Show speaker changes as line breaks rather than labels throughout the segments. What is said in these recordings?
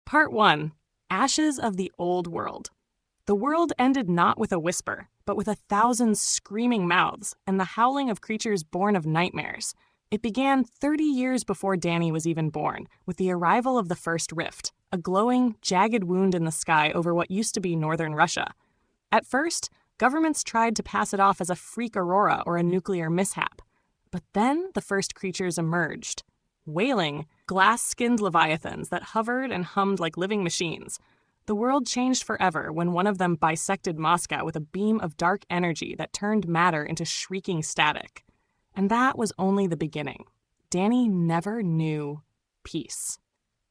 Part 1. Ashes of the Old World. The world ended not with a whisper, but with 1,000 screaming mouths and the howling of creatures born of nightmares. It began 30 years before Danny was even born, with the arrival of the first rift, a glowing, jagged wound in the sky over what used to be northern Russia. At first, governments tried to pass it off as a freak aurora or a nuclear mishap. But then the first creatures emerged. Wailing, glass-skinned leviathans that hovered and hummed like living machines. The world changed forever when one of them bisected Moscow with a beam of dark energy that turned matter into shrieking static. And that was only the beginning. Danny never knew peace.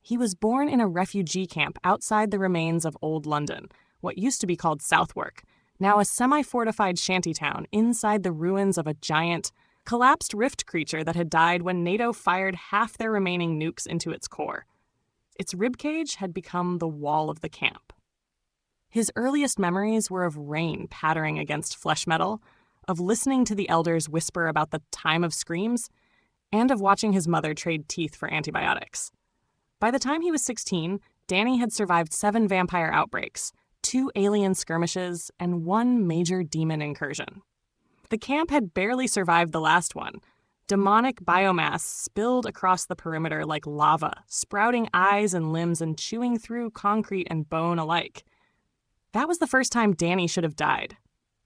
He was born in a refugee camp outside the remains of Old London, what used to be called Southwark, now a semi-fortified shantytown inside the ruins of a giant, collapsed rift creature that had died when NATO fired half their remaining nukes into its core. Its ribcage had become the wall of the camp. His earliest memories were of rain pattering against flesh metal, of listening to the elders whisper about the time of screams, and of watching his mother trade teeth for antibiotics. By the time he was 16, Danny had survived 7 vampire outbreaks, 2 alien skirmishes, and 1 major demon incursion. The camp had barely survived the last one. Demonic biomass spilled across the perimeter like lava, sprouting eyes and limbs and chewing through concrete and bone alike. That was the first time Danny should have died.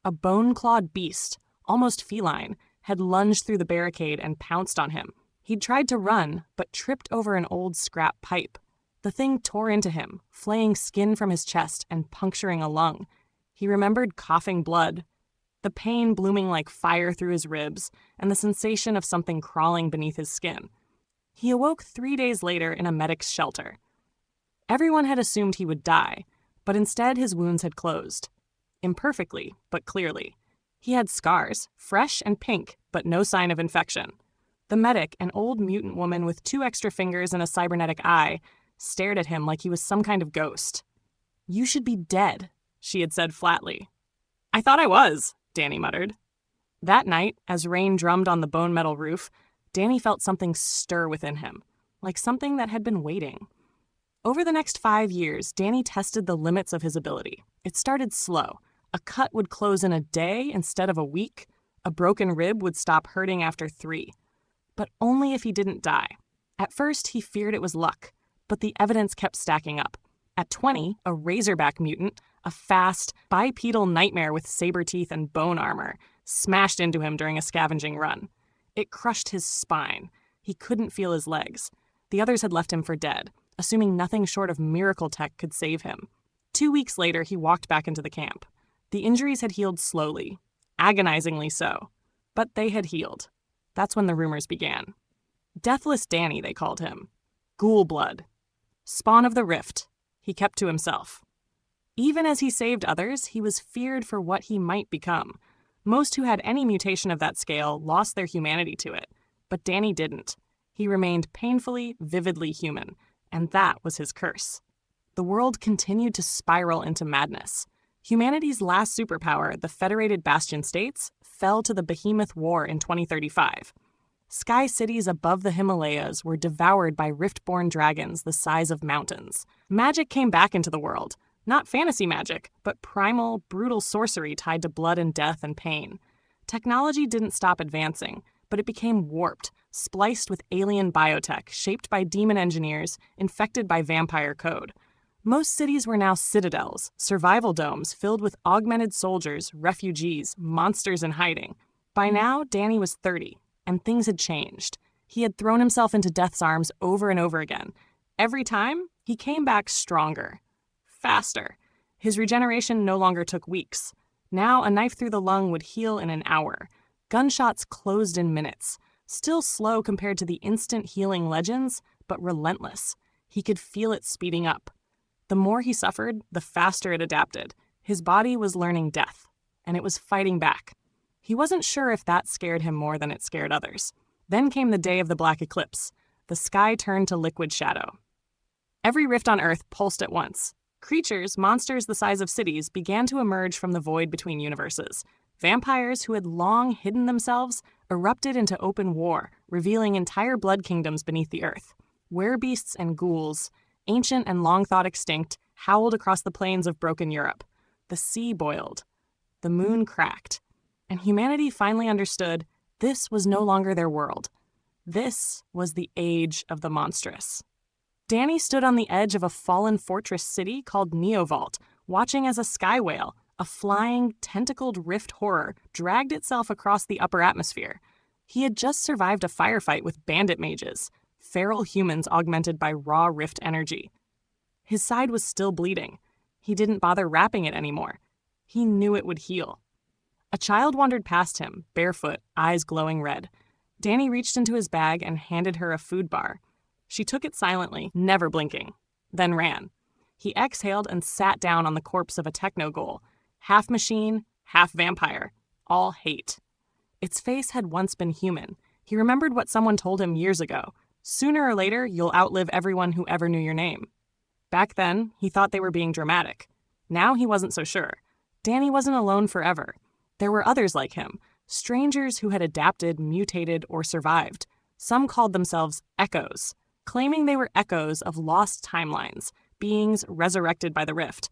A bone-clawed beast, almost feline, had lunged through the barricade and pounced on him. He'd tried to run, but tripped over an old scrap pipe. The thing tore into him, flaying skin from his chest and puncturing a lung. He remembered coughing blood, the pain blooming like fire through his ribs, and the sensation of something crawling beneath his skin. He awoke 3 days later in a medic's shelter. Everyone had assumed he would die, but instead his wounds had closed. Imperfectly, but clearly. He had scars, fresh and pink, but no sign of infection. The medic, an old mutant woman with 2 extra fingers and a cybernetic eye, stared at him like he was some kind of ghost. "You should be dead," she had said flatly. "I thought I was," Danny muttered. That night, as rain drummed on the bone metal roof, Danny felt something stir within him, like something that had been waiting. Over the next 5 years, Danny tested the limits of his ability. It started slow. A cut would close in a day instead of a week. A broken rib would stop hurting after 3. But only if he didn't die. At first, he feared it was luck, but the evidence kept stacking up. At 20, a razorback mutant, a fast, bipedal nightmare with saber teeth and bone armor, smashed into him during a scavenging run. It crushed his spine. He couldn't feel his legs. The others had left him for dead, assuming nothing short of miracle tech could save him. 2 weeks later, he walked back into the camp. The injuries had healed slowly, agonizingly so, but they had healed. That's when the rumors began. Deathless Danny, they called him. Ghoul blood. Spawn of the Rift. He kept to himself. Even as he saved others, he was feared for what he might become. Most who had any mutation of that scale lost their humanity to it, but Danny didn't. He remained painfully, vividly human, and that was his curse. The world continued to spiral into madness. Humanity's last superpower, the Federated Bastion States, fell to the Behemoth War in 2035. Sky cities above the Himalayas were devoured by rift-born dragons the size of mountains. Magic came back into the world. Not fantasy magic, but primal, brutal sorcery tied to blood and death and pain. Technology didn't stop advancing, but it became warped, spliced with alien biotech, shaped by demon engineers, infected by vampire code. Most cities were now citadels, survival domes filled with augmented soldiers, refugees, monsters in hiding. By now, Danny was 30, and things had changed. He had thrown himself into death's arms over and over again. Every time, he came back stronger. Faster. His regeneration no longer took weeks. Now, a knife through the lung would heal in an hour. Gunshots closed in minutes. Still slow compared to the instant healing legends, but relentless. He could feel it speeding up. The more he suffered, the faster it adapted. His body was learning death, and it was fighting back. He wasn't sure if that scared him more than it scared others. Then came the day of the black eclipse. The sky turned to liquid shadow. Every rift on Earth pulsed at once. Creatures, monsters the size of cities, began to emerge from the void between universes. Vampires who had long hidden themselves erupted into open war, revealing entire blood kingdoms beneath the earth. Werebeasts and ghouls, ancient and long thought extinct, howled across the plains of broken Europe. The sea boiled. The moon cracked. And humanity finally understood this was no longer their world. This was the age of the monstrous. Danny stood on the edge of a fallen fortress city called Neovault, watching as a sky whale, a flying, tentacled rift horror, dragged itself across the upper atmosphere. He had just survived a firefight with bandit mages, feral humans augmented by raw rift energy. His side was still bleeding. He didn't bother wrapping it anymore. He knew it would heal. A child wandered past him, barefoot, eyes glowing red. Danny reached into his bag and handed her a food bar. She took it silently, never blinking, then ran. He exhaled and sat down on the corpse of a technoghoul, half machine, half vampire, all hate. Its face had once been human. He remembered what someone told him years ago. Sooner or later, you'll outlive everyone who ever knew your name. Back then, he thought they were being dramatic. Now he wasn't so sure. Danny wasn't alone forever. There were others like him, strangers who had adapted, mutated, or survived. Some called themselves echoes, claiming they were echoes of lost timelines, beings resurrected by the rift.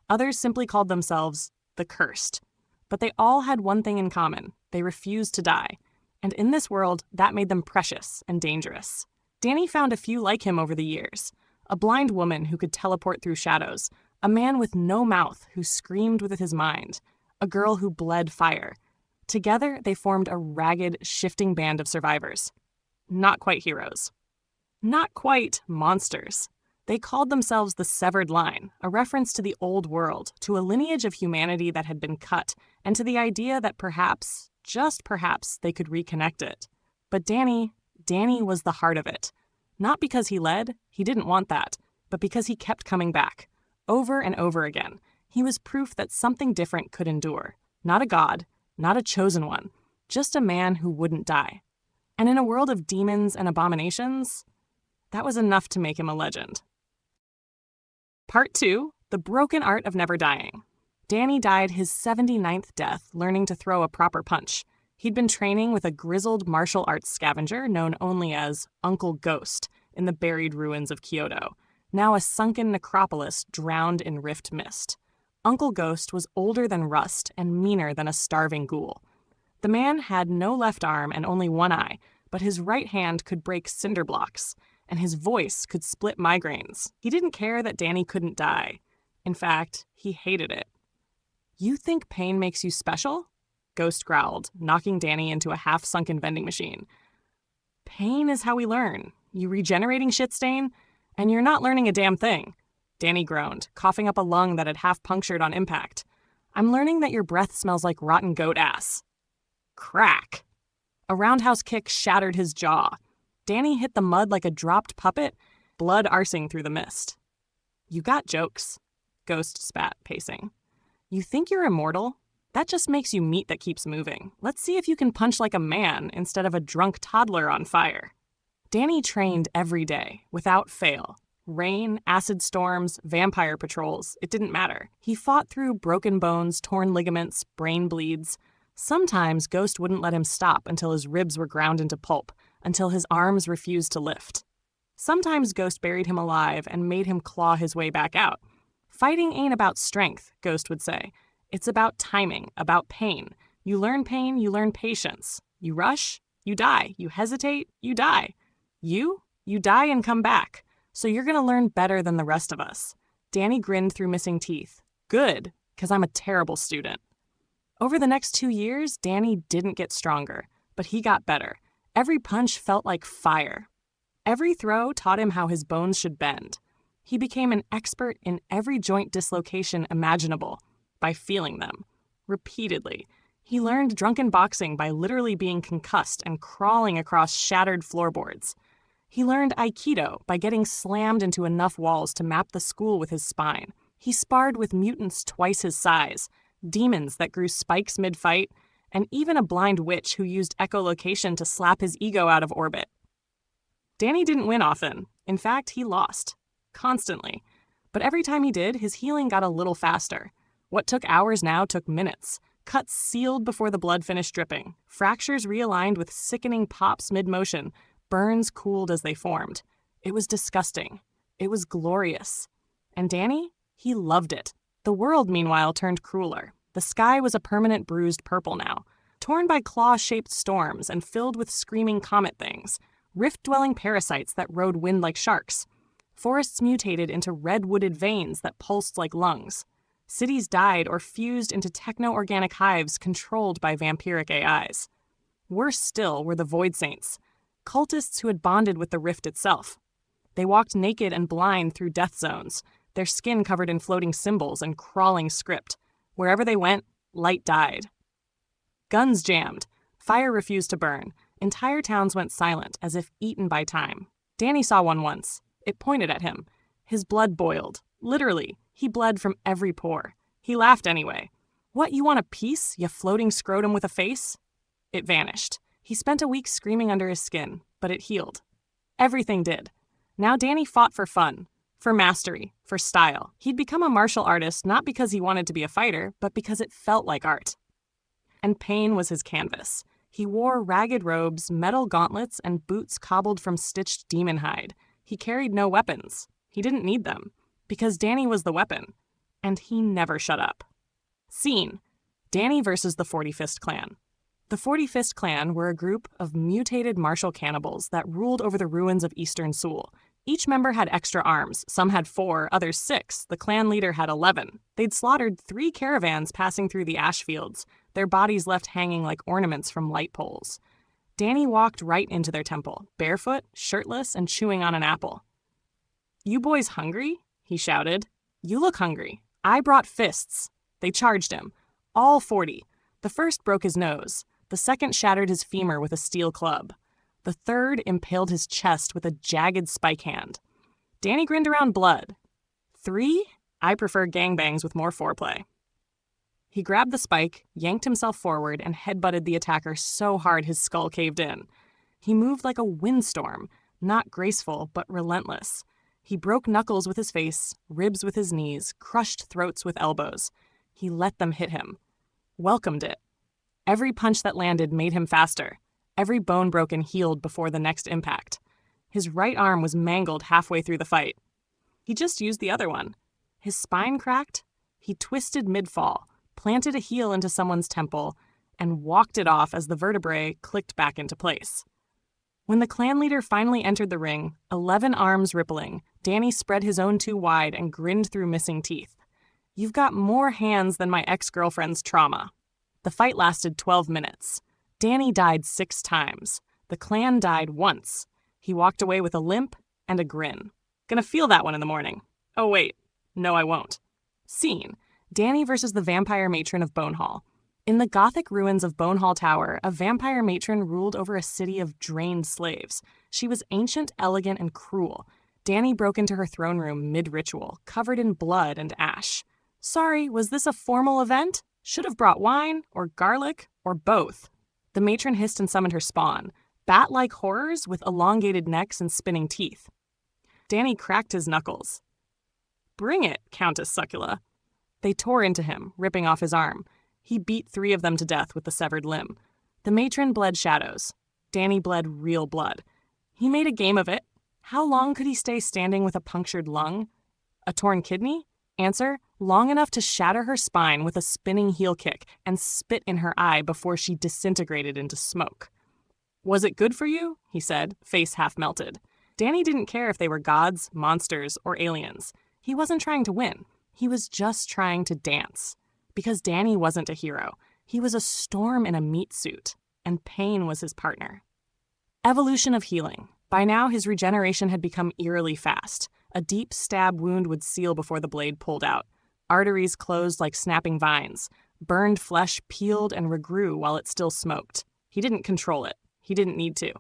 Others simply called themselves the Cursed. But they all had one thing in common. They refused to die. And in this world, that made them precious and dangerous. Danny found a few like him over the years. A blind woman who could teleport through shadows. A man with no mouth who screamed with his mind. A girl who bled fire. Together, they formed a ragged, shifting band of survivors. Not quite heroes. Not quite monsters. They called themselves the Severed Line, a reference to the old world, to a lineage of humanity that had been cut, and to the idea that perhaps, just perhaps, they could reconnect it. But Danny was the heart of it. Not because he led, he didn't want that, but because he kept coming back. Over and over again. He was proof that something different could endure. Not a god, not a chosen one, just a man who wouldn't die. And in a world of demons and abominations, that was enough to make him a legend. Part 2, The Broken Art of Never Dying. Danny died his 79th death learning to throw a proper punch. He'd been training with a grizzled martial arts scavenger known only as Uncle Ghost in the buried ruins of Kyoto, now a sunken necropolis drowned in rift mist. Uncle Ghost was older than rust and meaner than a starving ghoul. The man had no left arm and only one eye, but his right hand could break cinder blocks, and his voice could split migraines. He didn't care that Danny couldn't die. In fact, he hated it. "You think pain makes you special?" Ghost growled, knocking Danny into a half-sunken vending machine. "Pain is how we learn. You regenerating shit stain? And you're not learning a damn thing." Danny groaned, coughing up a lung that had half-punctured on impact. "I'm learning that your breath smells like rotten goat ass." Crack! A roundhouse kick shattered his jaw. Danny hit the mud like a dropped puppet, blood arsing through the mist. "You got jokes," Ghost spat, pacing. "You think you're immortal? That just makes you meat that keeps moving. Let's see if you can punch like a man instead of a drunk toddler on fire." Danny trained every day, without fail. Rain, acid storms, vampire patrols, it didn't matter. He fought through broken bones, torn ligaments, brain bleeds. Sometimes Ghost wouldn't let him stop until his ribs were ground into pulp, until his arms refused to lift. Sometimes Ghost buried him alive and made him claw his way back out. "Fighting ain't about strength," Ghost would say. "It's about timing, about pain. You learn pain, you learn patience. You rush, you die. You hesitate, you die. You die and come back. So you're gonna learn better than the rest of us." Danny grinned through missing teeth. "Good, 'cause I'm a terrible student." Over the next 2 years, Danny didn't get stronger, but he got better. Every punch felt like fire. Every throw taught him how his bones should bend. He became an expert in every joint dislocation imaginable by feeling them. Repeatedly. He learned drunken boxing by literally being concussed and crawling across shattered floorboards. He learned Aikido by getting slammed into enough walls to map the school with his spine. He sparred with mutants twice his size, demons that grew spikes mid-fight, and even a blind witch who used echolocation to slap his ego out of orbit. Danny didn't win often. In fact, he lost. Constantly. But every time he did, his healing got a little faster. What took hours now took minutes. Cuts sealed before the blood finished dripping. Fractures realigned with sickening pops mid-motion. Burns cooled as they formed. It was disgusting. It was glorious. And Danny? He loved it. The world, meanwhile, turned crueler. The sky was a permanent bruised purple now, torn by claw-shaped storms and filled with screaming comet things, rift-dwelling parasites that rode wind like sharks. Forests mutated into red-wooded veins that pulsed like lungs. Cities died or fused into techno-organic hives controlled by vampiric AIs. Worse still were the Void Saints, cultists who had bonded with the rift itself. They walked naked and blind through death zones, their skin covered in floating symbols and crawling script. Wherever they went, light died. Guns jammed. Fire refused to burn. Entire towns went silent, as if eaten by time. Danny saw one once. It pointed at him. His blood boiled. Literally, he bled from every pore. He laughed anyway. "What, you want a piece, you floating scrotum with a face?" It vanished. He spent a week screaming under his skin, but it healed. Everything did. Now Danny fought for fun, for mastery, for style. He'd become a martial artist not because he wanted to be a fighter, but because it felt like art. And pain was his canvas. He wore ragged robes, metal gauntlets, and boots cobbled from stitched demon hide. He carried no weapons. He didn't need them, because Danny was the weapon. And he never shut up. Scene: Danny versus the 40-Fist Clan. The 40-Fist Clan were a group of mutated martial cannibals that ruled over the ruins of Eastern Seoul. Each member had extra arms. Some had 4, others 6. The clan leader had 11. They'd slaughtered 3 caravans passing through the ash fields, their bodies left hanging like ornaments from light poles. Danny walked right into their temple, barefoot, shirtless, and chewing on an apple. "You boys hungry?" he shouted. "You look hungry. I brought fists." They charged him. All 40. The first broke his nose. The second shattered his femur with a steel club. The third impaled his chest with a jagged spike hand. Danny grinned around blood. 3? I prefer gangbangs with more foreplay. He grabbed the spike, yanked himself forward, and headbutted the attacker so hard his skull caved in. He moved like a windstorm, not graceful, but relentless. He broke knuckles with his face, ribs with his knees, crushed throats with elbows. He let them hit him. Welcomed it. Every punch that landed made him faster. Every bone broken healed before the next impact. His right arm was mangled halfway through the fight. He just used the other one. His spine cracked. He twisted mid-fall, planted a heel into someone's temple, and walked it off as the vertebrae clicked back into place. When the clan leader finally entered the ring, 11 arms rippling, Danny spread his own 2 wide and grinned through missing teeth. "You've got more hands than my ex-girlfriend's trauma." The fight lasted 12 minutes. Danny died 6 times. The clan died once. He walked away with a limp and a grin. "Gonna feel that one in the morning. Oh wait, no I won't." Scene: Danny versus the vampire matron of Bonehall. In the Gothic ruins of Bonehall Tower, a vampire matron ruled over a city of drained slaves. She was ancient, elegant, and cruel. Danny broke into her throne room mid-ritual, covered in blood and ash. "Sorry, was this a formal event? Should have brought wine, or garlic, or both." The matron hissed and summoned her spawn, bat-like horrors with elongated necks and spinning teeth. Danny cracked his knuckles. "Bring it, Countess Succula." They tore into him, ripping off his arm. He beat 3 of them to death with the severed limb. The matron bled shadows. Danny bled real blood. He made a game of it. How long could he stay standing with a punctured lung? A torn kidney? Answer: long enough to shatter her spine with a spinning heel kick and spit in her eye before she disintegrated into smoke. "Was it good for you?" he said, face half melted. Danny didn't care if they were gods, monsters, or aliens. He wasn't trying to win. He was just trying to dance. Because Danny wasn't a hero. He was a storm in a meat suit, and pain was his partner. Evolution of healing. By now, his regeneration had become eerily fast. A deep stab wound would seal before the blade pulled out. Arteries closed like snapping vines. Burned flesh peeled and regrew while it still smoked. He didn't control it. He didn't need to.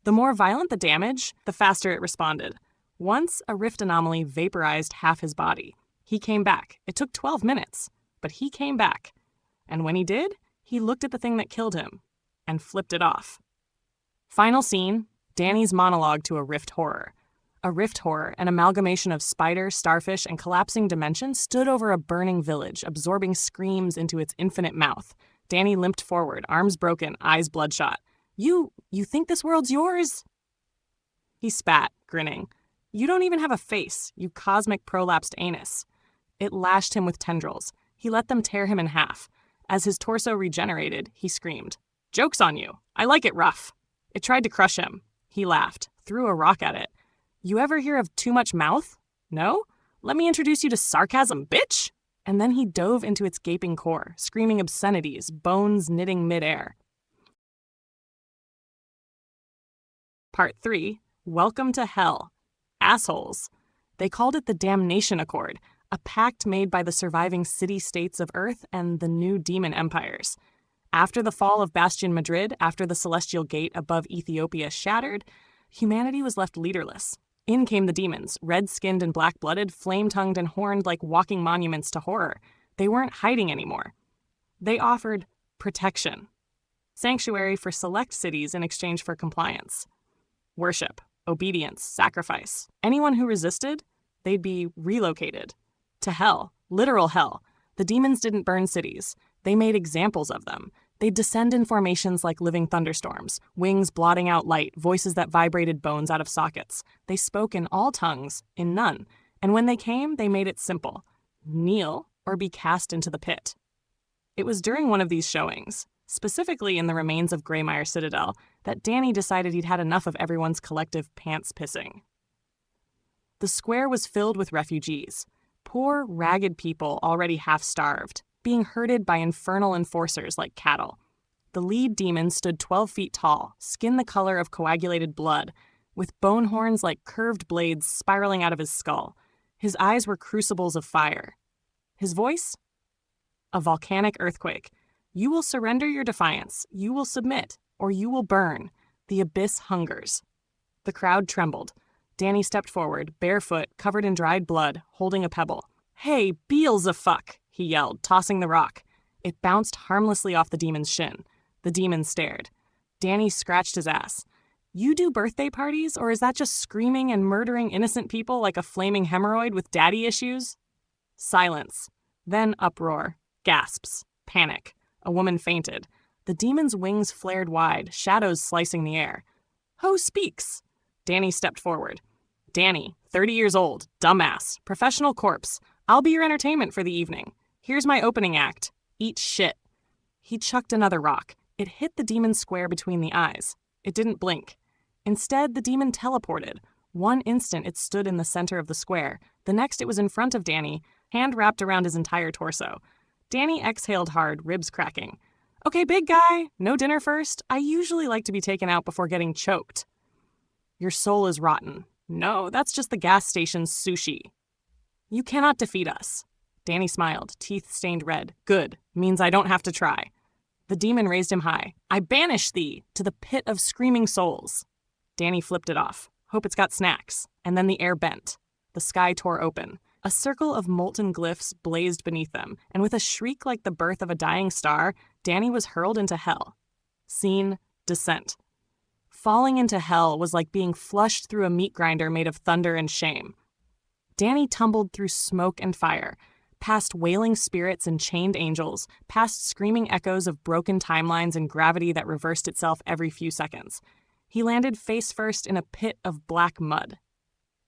The more violent the damage, the faster it responded. Once, a rift anomaly vaporized half his body. He came back. It took 12 minutes, but he came back. And when he did, he looked at the thing that killed him and flipped it off. Final scene: Danny's monologue to a rift horror. A rift horror, an amalgamation of spider, starfish, and collapsing dimensions, stood over a burning village, absorbing screams into its infinite mouth. Danny limped forward, arms broken, eyes bloodshot. You think this world's yours?" He spat, grinning. You don't even have a face, you cosmic prolapsed anus. It lashed him with tendrils. He let them tear him in half. As his torso regenerated, he screamed, "Joke's on you. I like it rough." It tried to crush him. He laughed, threw a rock at it. You ever hear of too much mouth? No? Let me introduce you to sarcasm, bitch! And then he dove into its gaping core, screaming obscenities, bones knitting midair. Part 3, Welcome to Hell. Assholes. They called it the Damnation Accord, a pact made by the surviving city-states of Earth and the new demon empires. After the fall of Bastion Madrid, after the celestial gate above Ethiopia shattered, humanity was left leaderless. In came the demons, red-skinned and black-blooded, flame-tongued and horned like walking monuments to horror. They weren't hiding anymore. They offered protection. Sanctuary for select cities in exchange for compliance. Worship, obedience, sacrifice. Anyone who resisted, they'd be relocated. To hell, literal hell. The demons didn't burn cities. They made examples of them. They'd descend in formations like living thunderstorms, wings blotting out light, voices that vibrated bones out of sockets. They spoke in all tongues, in none. And when they came, they made it simple. Kneel or be cast into the pit. It was during one of these showings, specifically in the remains of Greymire Citadel, that Danny decided he'd had enough of everyone's collective pants pissing. The square was filled with refugees. Poor, ragged people already half-starved, being herded by infernal enforcers like cattle. The lead demon stood 12 feet tall, skin the color of coagulated blood, with bone horns like curved blades spiraling out of his skull. His eyes were crucibles of fire. His voice? A volcanic earthquake. You will surrender your defiance, you will submit, or you will burn. The abyss hungers. The crowd trembled. Danny stepped forward, barefoot, covered in dried blood, holding a pebble. "Hey, Beelzefuck!" he yelled, tossing the rock. It bounced harmlessly off the demon's shin. The demon stared. Danny scratched his ass. "You do birthday parties, or is that just screaming and murdering innocent people like a flaming hemorrhoid with daddy issues?" Silence. Then uproar. Gasps. Panic. A woman fainted. The demon's wings flared wide, shadows slicing the air. "Ho speaks?" Danny stepped forward. "Danny, 30 years old, dumbass, professional corpse. I'll be your entertainment for the evening. Here's my opening act. Eat shit." He chucked another rock. It hit the demon square between the eyes. It didn't blink. Instead, the demon teleported. One instant it stood in the center of the square. The next it was in front of Danny, hand wrapped around his entire torso. Danny exhaled hard, ribs cracking. "Okay, big guy, no dinner first? I usually like to be taken out before getting choked." "Your soul is rotten." "No, that's just the gas station's sushi." "You cannot defeat us." Danny smiled, teeth stained red. "Good. Means I don't have to try." The demon raised him high. "I banish thee to the pit of screaming souls." Danny flipped it off. "Hope it's got snacks." And then the air bent. The sky tore open. A circle of molten glyphs blazed beneath them, and with a shriek like the birth of a dying star, Danny was hurled into hell. Scene, descent. Falling into hell was like being flushed through a meat grinder made of thunder and shame. Danny tumbled through smoke and fire, past wailing spirits and chained angels, past screaming echoes of broken timelines and gravity that reversed itself every few seconds. He landed face first in a pit of black mud.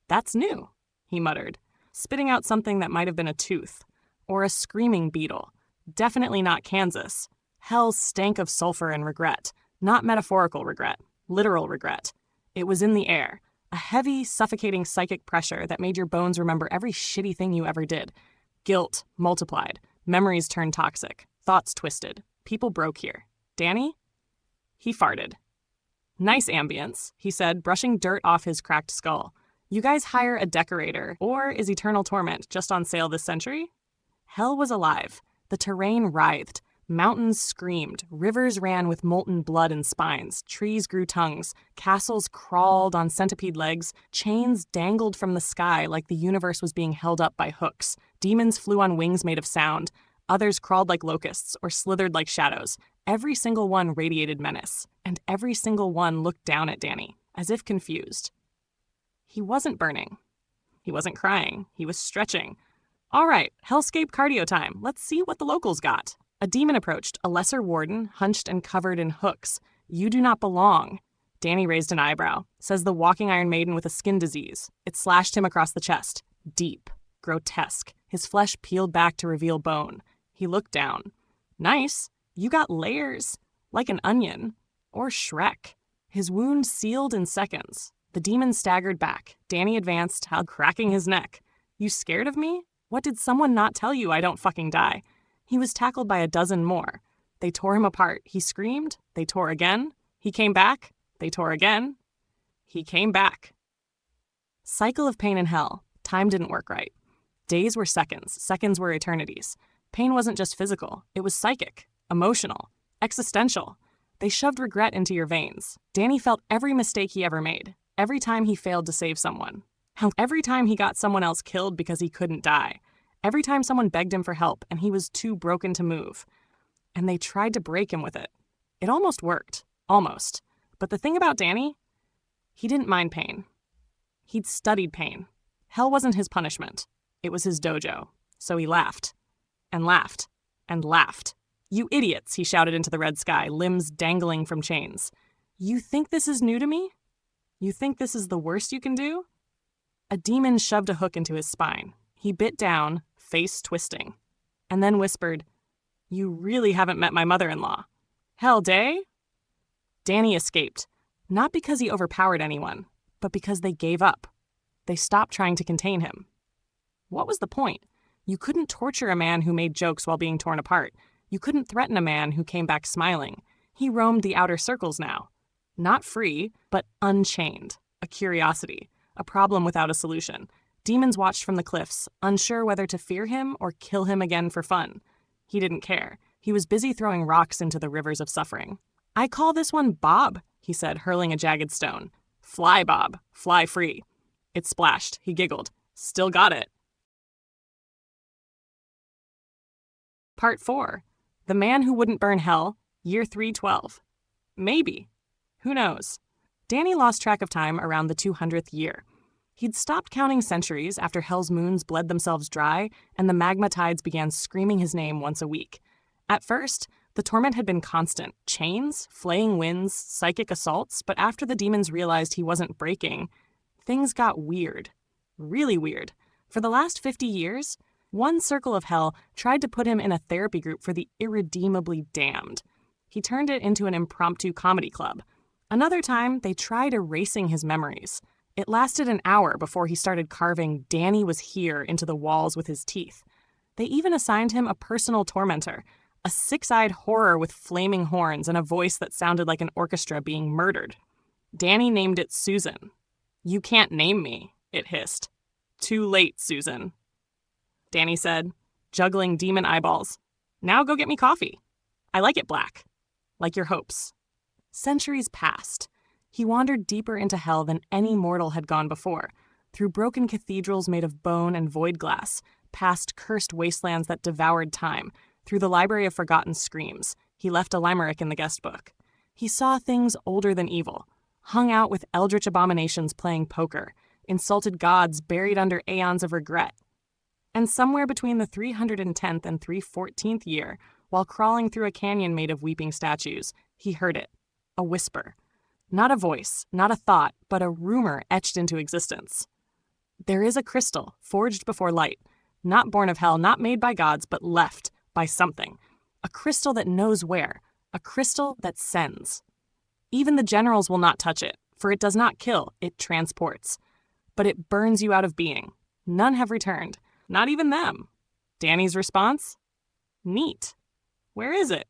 "That's new," he muttered, spitting out something that might have been a tooth. Or a screaming beetle. Definitely not Kansas. Hell stank of sulfur and regret. Not metaphorical regret. Literal regret. It was in the air. A heavy, suffocating psychic pressure that made your bones remember every shitty thing you ever did. Guilt multiplied. Memories turned toxic. Thoughts twisted. People broke here. Danny? He farted. "Nice ambience," he said, brushing dirt off his cracked skull. "You guys hire a decorator, or is eternal torment just on sale this century?" Hell was alive. The terrain writhed. Mountains screamed, rivers ran with molten blood and spines, trees grew tongues, castles crawled on centipede legs, chains dangled from the sky like the universe was being held up by hooks, demons flew on wings made of sound, others crawled like locusts or slithered like shadows. Every single one radiated menace, and every single one looked down at Danny, as if confused. He wasn't burning. He wasn't crying. He was stretching. "All right, hellscape cardio time. Let's see what the locals got." A demon approached, a lesser warden, hunched and covered in hooks. "You do not belong." Danny raised an eyebrow. Says the walking Iron Maiden with a skin disease. It slashed him across the chest. Deep. Grotesque. His flesh peeled back to reveal bone. He looked down. Nice. You got layers. Like an onion. Or Shrek. His wound sealed in seconds. The demon staggered back. Danny advanced, cracking his neck. You scared of me? What did someone not tell you I don't fucking die? He was tackled by a dozen more. They tore him apart. He screamed. They tore again. He came back. They tore again. He came back. Cycle of pain and hell. Time didn't work right. Days were seconds. Seconds were eternities. Pain wasn't just physical. It was psychic, emotional, existential. They shoved regret into your veins. Danny felt every mistake he ever made. Every time he failed to save someone. Every time he got someone else killed because he couldn't die. Every time someone begged him for help and he was too broken to move. And they tried to break him with it. It almost worked. Almost. But the thing about Danny, he didn't mind pain. He'd studied pain. Hell wasn't his punishment. It was his dojo. So he laughed. And laughed. And laughed. You idiots, he shouted into the red sky, limbs dangling from chains. You think this is new to me? You think this is the worst you can do? A demon shoved a hook into his spine. He bit down, face twisting, and then whispered, You really haven't met my mother-in-law. Hell day? Danny escaped, not because he overpowered anyone, but because they gave up. They stopped trying to contain him. What was the point? You couldn't torture a man who made jokes while being torn apart. You couldn't threaten a man who came back smiling. He roamed the outer circles now. Not free, but unchained. A curiosity. A problem without a solution. Demons watched from the cliffs, unsure whether to fear him or kill him again for fun. He didn't care. He was busy throwing rocks into the rivers of suffering. I call this one Bob, he said, hurling a jagged stone. Fly, Bob. Fly free. It splashed. He giggled. Still got it. Part 4. The Man Who Wouldn't Burn Hell, Year 312. Maybe. Who knows? Danny lost track of time around the 200th year. He'd stopped counting centuries after Hell's moons bled themselves dry and the magma tides began screaming his name once a week. At first, the torment had been constant. Chains, flaying winds, psychic assaults, but after the demons realized he wasn't breaking, things got weird. Really weird. For the last 50 years, one circle of Hell tried to put him in a therapy group for the irredeemably damned. He turned it into an impromptu comedy club. Another time, they tried erasing his memories. It lasted an hour before he started carving "Danny was here" into the walls with his teeth. They even assigned him a personal tormentor, a six-eyed horror with flaming horns and a voice that sounded like an orchestra being murdered. Danny named it Susan. You can't name me, it hissed. Too late, Susan. Danny said, juggling demon eyeballs. Now go get me coffee. I like it black. Like your hopes. Centuries passed. He wandered deeper into Hell than any mortal had gone before, through broken cathedrals made of bone and void glass, past cursed wastelands that devoured time, through the library of forgotten screams. He left a limerick in the guest book. He saw things older than evil, hung out with eldritch abominations playing poker, insulted gods buried under aeons of regret. And somewhere between the 310th and 314th year, while crawling through a canyon made of weeping statues, he heard it. A whisper. Not a voice, not a thought, but a rumor etched into existence. There is a crystal, forged before light, not born of Hell, not made by gods, but left by something. A crystal that knows where, a crystal that sends. Even the generals will not touch it, for it does not kill, it transports. But it burns you out of being. None have returned, not even them. Danny's response? Neat. Where is it?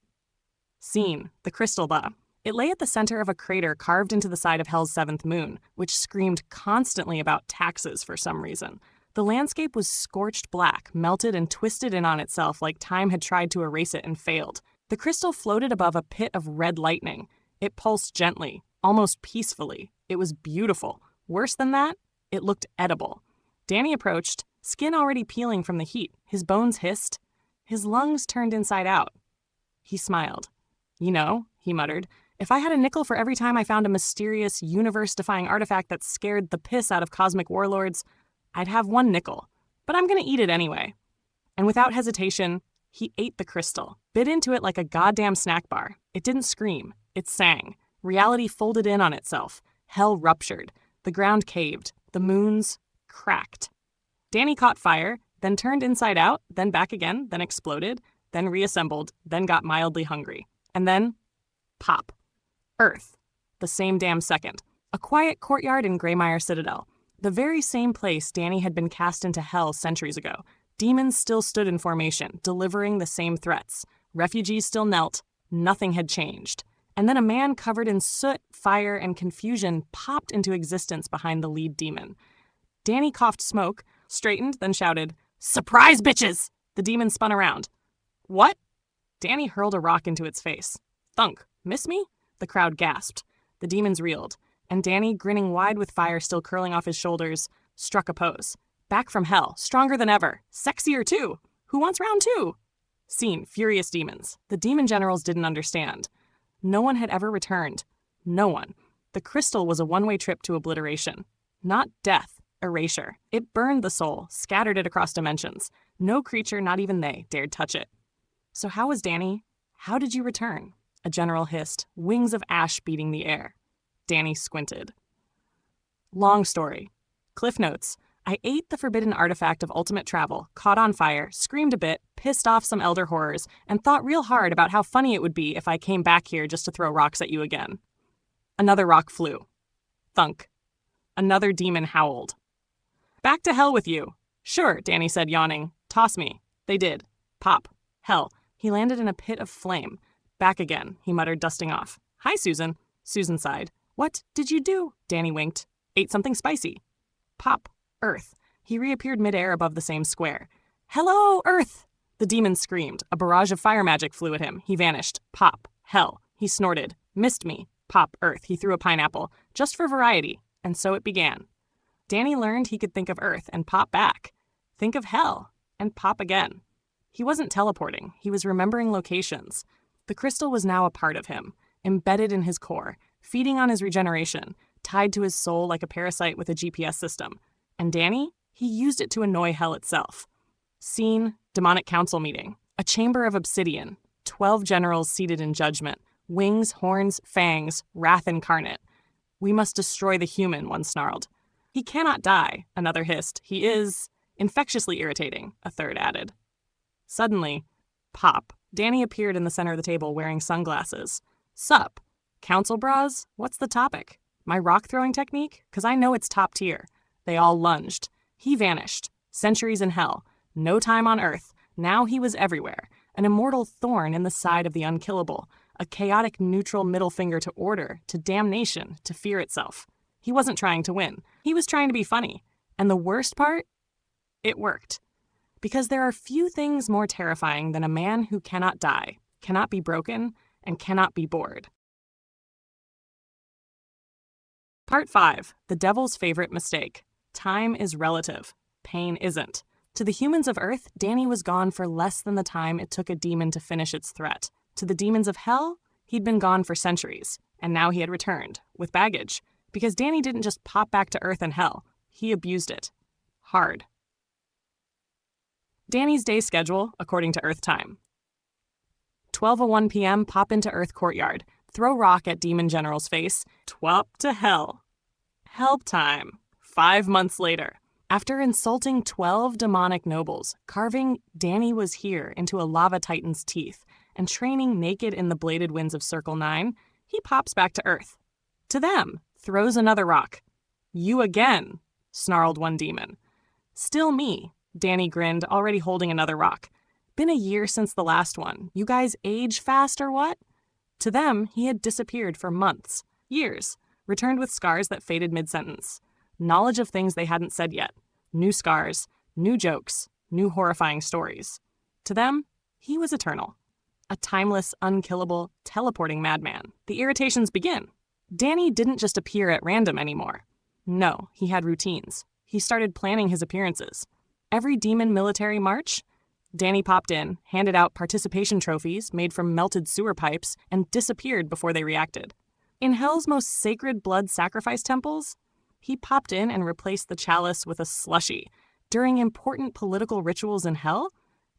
Seen, the crystal ball. It lay at the center of a crater carved into the side of Hell's seventh moon, which screamed constantly about taxes for some reason. The landscape was scorched black, melted and twisted in on itself like time had tried to erase it and failed. The crystal floated above a pit of red lightning. It pulsed gently, almost peacefully. It was beautiful. Worse than that, it looked edible. Danny approached, skin already peeling from the heat. His bones hissed. His lungs turned inside out. He smiled. You know, he muttered, if I had a nickel for every time I found a mysterious, universe-defying artifact that scared the piss out of cosmic warlords, I'd have one nickel. But I'm gonna eat it anyway. And without hesitation, he ate the crystal, bit into it like a goddamn snack bar. It didn't scream. It sang. Reality folded in on itself. Hell ruptured. The ground caved. The moons cracked. Danny caught fire, then turned inside out, then back again, then exploded, then reassembled, then got mildly hungry. And then, pop. Earth. The same damn second. A quiet courtyard in Greymire Citadel. The very same place Danny had been cast into hell centuries ago. Demons still stood in formation, delivering the same threats. Refugees still knelt. Nothing had changed. And then a man covered in soot, fire, and confusion popped into existence behind the lead demon. Danny coughed smoke, straightened, then shouted, "Surprise, bitches!" The demon spun around. "What?" Danny hurled a rock into its face. Thunk. "Miss me?" The crowd gasped. The demons reeled, and Danny, grinning wide with fire still curling off his shoulders, struck a pose. Back from hell, stronger than ever, sexier too. Who wants round two? Scene, furious demons. The demon generals didn't understand. No one had ever returned. No one. The crystal was a one-way trip to obliteration. Not death, erasure. It burned the soul, scattered it across dimensions. No creature, not even they, dared touch it. So how was Danny? How did you return? A general hissed, wings of ash beating the air. Danny squinted. Long story. Cliff notes. I ate the forbidden artifact of ultimate travel, caught on fire, screamed a bit, pissed off some elder horrors, and thought real hard about how funny it would be if I came back here just to throw rocks at you again. Another rock flew. Thunk. Another demon howled. Back to hell with you. Sure, Danny said, yawning. Toss me. They did. Pop. Hell. He landed in a pit of flame. Back again, he muttered, dusting off. Hi, Susan. Susan sighed. What did you do? Danny winked. Ate something spicy. Pop. Earth. He reappeared midair above the same square. Hello, Earth! The demon screamed. A barrage of fire magic flew at him. He vanished. Pop. Hell. He snorted. Missed me. Pop. Earth. He threw a pineapple. Just for variety. And so it began. Danny learned he could think of Earth and pop back. Think of hell. And pop again. He wasn't teleporting. He was remembering locations. The crystal was now a part of him, embedded in his core, feeding on his regeneration, tied to his soul like a parasite with a GPS system. And Danny? He used it to annoy hell itself. Scene, demonic council meeting. A chamber of obsidian. 12 generals seated in judgment. Wings, horns, fangs, wrath incarnate. We must destroy the human, one snarled. He cannot die, another hissed. He is infectiously irritating, a third added. Suddenly, pop. Danny appeared in the center of the table wearing sunglasses. Sup? Council bras? What's the topic? My rock throwing technique? 'Cause I know it's top tier. They all lunged. He vanished. Centuries in hell. No time on Earth. Now he was everywhere. An immortal thorn in the side of the unkillable. A chaotic neutral middle finger to order, to damnation, to fear itself. He wasn't trying to win. He was trying to be funny. And the worst part? It worked. Because there are few things more terrifying than a man who cannot die, cannot be broken, and cannot be bored. Part 5. The Devil's Favorite Mistake. Time is relative. Pain isn't. To the humans of Earth, Danny was gone for less than the time it took a demon to finish its threat. To the demons of hell, he'd been gone for centuries, and now he had returned, with baggage. Because Danny didn't just pop back to Earth and hell, he abused it. Hard. Danny's day schedule, according to Earth time. 12:01 p.m., pop into Earth courtyard. Throw rock at demon general's face. Twop to hell. Help time. 5 months later. After insulting 12 demonic nobles, carving Danny was here into a lava titan's teeth, and training naked in the bladed winds of Circle 9, he pops back to Earth. To them, throws another rock. You again, snarled one demon. Still me, Danny grinned, already holding another rock. Been a year since the last one. You guys age fast or what? To them, he had disappeared for months, years, returned with scars that faded mid-sentence. Knowledge of things they hadn't said yet. New scars, new jokes, new horrifying stories. To them, he was eternal. A timeless, unkillable, teleporting madman. The irritations begin. Danny didn't just appear at random anymore. No, he had routines. He started planning his appearances. Every demon military march, Danny popped in, handed out participation trophies made from melted sewer pipes, and disappeared before they reacted. In Hell's most sacred blood sacrifice temples, he popped in and replaced the chalice with a slushie. During important political rituals in Hell,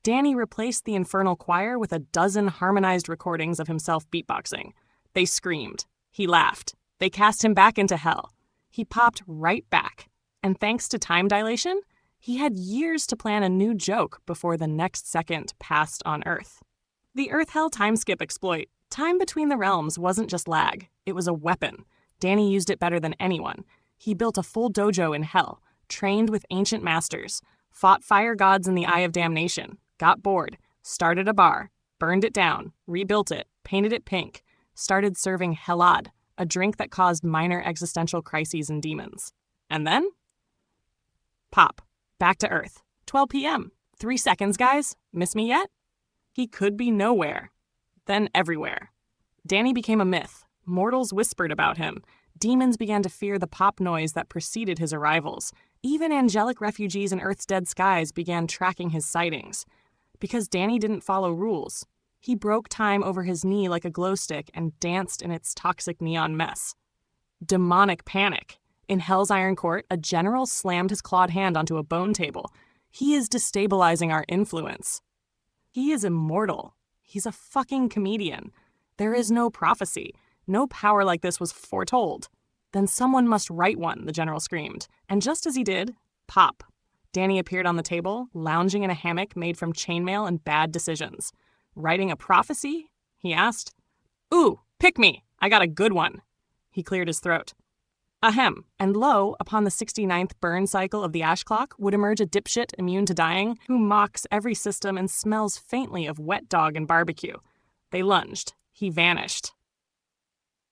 Danny replaced the infernal choir with a dozen harmonized recordings of himself beatboxing. They screamed. He laughed. They cast him back into hell. He popped right back. And thanks to time dilation, he had years to plan a new joke before the next second passed on Earth. The Earth-Hell time-skip exploit. Time between the realms wasn't just lag. It was a weapon. Danny used it better than anyone. He built a full dojo in hell, trained with ancient masters, fought fire gods in the Eye of Damnation, got bored, started a bar, burned it down, rebuilt it, painted it pink, started serving Helad, a drink that caused minor existential crises in demons. And then? Pop. Back to Earth. 12 p.m. 3 seconds, guys. Miss me yet? He could be nowhere. Then everywhere. Danny became a myth. Mortals whispered about him. Demons began to fear the pop noise that preceded his arrivals. Even angelic refugees in Earth's dead skies began tracking his sightings. Because Danny didn't follow rules. He broke time over his knee like a glow stick and danced in its toxic neon mess. Demonic panic. In Hell's Iron Court, a general slammed his clawed hand onto a bone table. He is destabilizing our influence. He is immortal. He's a fucking comedian. There is no prophecy. No power like this was foretold. Then someone must write one, the general screamed. And just as he did, pop. Danny appeared on the table, lounging in a hammock made from chainmail and bad decisions. Writing a prophecy? He asked. Ooh, pick me. I got a good one. He cleared his throat. Ahem. And lo, upon the 69th burn cycle of the ash clock would emerge a dipshit immune to dying who mocks every system and smells faintly of wet dog and barbecue. They lunged. He vanished.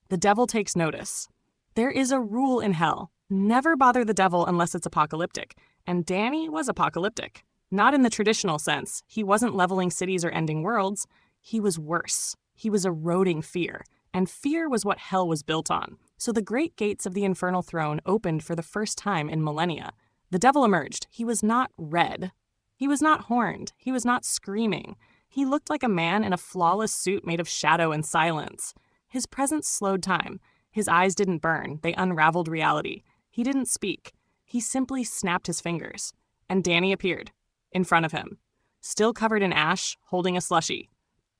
The devil takes notice. There is a rule in hell. Never bother the devil unless it's apocalyptic. And Danny was apocalyptic. Not in the traditional sense. He wasn't leveling cities or ending worlds. He was worse. He was eroding fear. And fear was what hell was built on. So the great gates of the infernal throne opened for the first time in millennia. The devil emerged. He was not red. He was not horned. He was not screaming. He looked like a man in a flawless suit made of shadow and silence. His presence slowed time. His eyes didn't burn. They unraveled reality. He didn't speak. He simply snapped his fingers. And Danny appeared. In front of him. Still covered in ash, holding a slushie.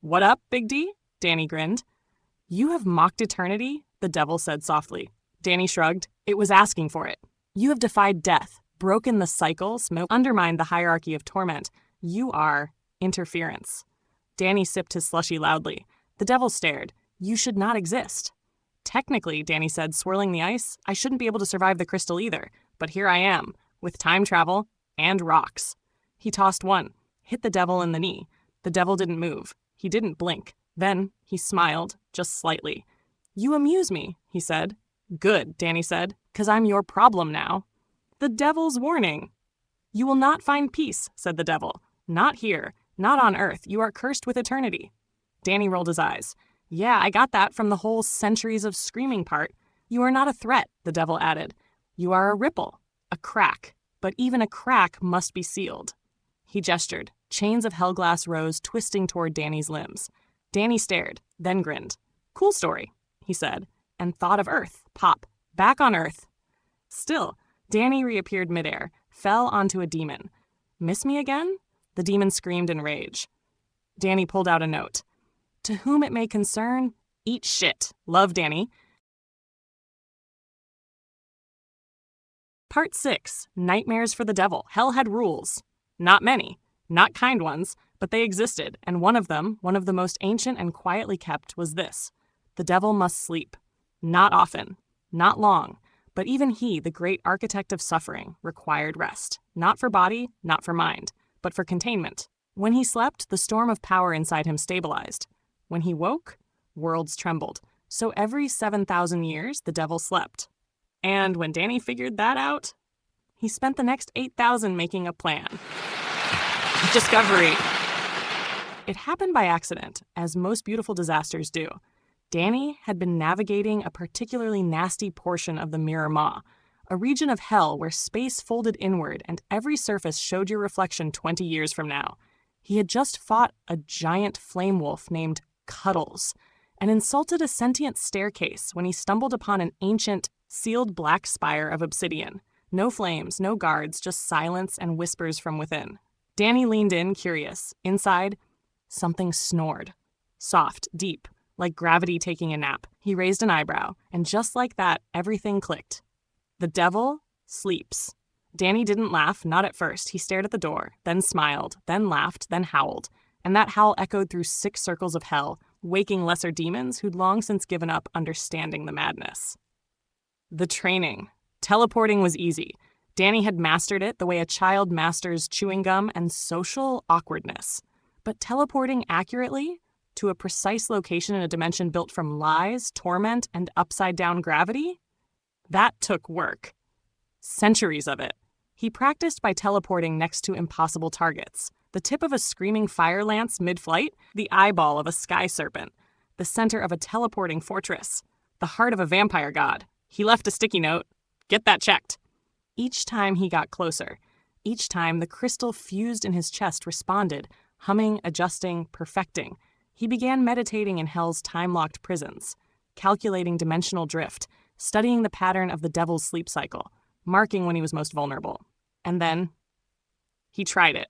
What up, Big D? Danny grinned. You have mocked eternity? The devil said softly. Danny shrugged. It was asking for it. You have defied death, broken the cycle, undermined the hierarchy of torment. You are interference. Danny sipped his slushie loudly. The devil stared. You should not exist. Technically, Danny said, swirling the ice, I shouldn't be able to survive the crystal either. But here I am, with time travel and rocks. He tossed one, hit the devil in the knee. The devil didn't move. He didn't blink. Then he smiled, just slightly. You amuse me, he said. Good, Danny said, 'cause I'm your problem now. The devil's warning. You will not find peace, said the devil. Not here, not on Earth. You are cursed with eternity. Danny rolled his eyes. Yeah, I got that from the whole centuries of screaming part. You are not a threat, the devil added. You are a ripple, a crack. But even a crack must be sealed. He gestured. Chains of hell glass rose, twisting toward Danny's limbs. Danny stared, then grinned. Cool story, he said, and thought of Earth. Pop. Back on Earth. Still, Danny reappeared midair, fell onto a demon. Miss me again? The demon screamed in rage. Danny pulled out a note. To whom it may concern, eat shit. Love, Danny. Part 6. Nightmares for the Devil. Hell had rules. Not many. Not kind ones, but they existed, and one of them, one of the most ancient and quietly kept, was this. The devil must sleep. Not often. Not long. But even he, the great architect of suffering, required rest. Not for body, not for mind, but for containment. When he slept, the storm of power inside him stabilized. When he woke, worlds trembled. So every 7,000 years, the devil slept. And when Danny figured that out, he spent the next 8,000 making a plan. Discovery. It happened by accident, as most beautiful disasters do. Danny had been navigating a particularly nasty portion of the Mirror Maw, a region of hell where space folded inward and every surface showed your reflection 20 years from now. He had just fought a giant flame wolf named Cuddles and insulted a sentient staircase when he stumbled upon an ancient, sealed black spire of obsidian. No flames, no guards, just silence and whispers from within. Danny leaned in, curious. Inside, something snored. Soft, deep, like gravity taking a nap. He raised an eyebrow, and just like that, everything clicked. The devil sleeps. Danny didn't laugh, not at first. He stared at the door, then smiled, then laughed, then howled. And that howl echoed through 6 circles of hell, waking lesser demons who'd long since given up understanding the madness. The training. Teleporting was easy. Danny had mastered it the way a child masters chewing gum and social awkwardness. But teleporting accurately to a precise location in a dimension built from lies, torment, and upside-down gravity? That took work. Centuries of it. He practiced by teleporting next to impossible targets. The tip of a screaming fire lance mid-flight, the eyeball of a sky serpent, the center of a teleporting fortress, the heart of a vampire god. He left a sticky note. Get that checked. Each time he got closer, each time the crystal fused in his chest responded, humming, adjusting, perfecting. He began meditating in hell's time-locked prisons, calculating dimensional drift, studying the pattern of the devil's sleep cycle, marking when he was most vulnerable. And then he tried it.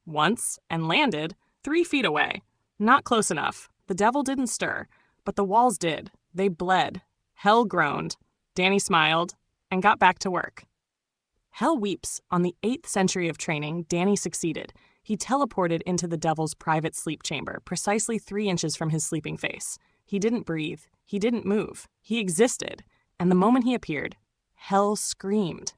Once, and landed 3 feet away. Not close enough. The devil didn't stir, but the walls did. They bled. Hell groaned. Danny smiled, and got back to work. Hell weeps. On the 8th century of training, Danny succeeded. He teleported into the devil's private sleep chamber, precisely 3 inches from his sleeping face. He didn't breathe. He didn't move. He existed. And the moment he appeared, hell screamed.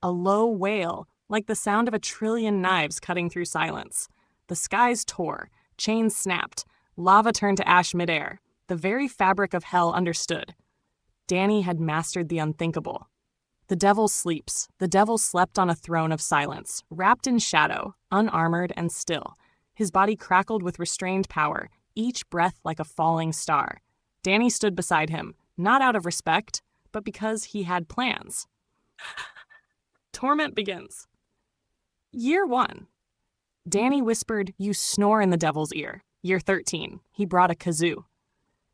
A low wail, like the sound of 1,000,000,000,000 knives cutting through silence. The skies tore, chains snapped, lava turned to ash midair. The very fabric of hell understood. Danny had mastered the unthinkable. The devil sleeps. The devil slept on a throne of silence, wrapped in shadow, unarmored and still. His body crackled with restrained power, each breath like a falling star. Danny stood beside him, not out of respect, but because he had plans. Torment begins. Year 1. Danny whispered, "You snore in the devil's ear." Year 13. He brought a kazoo.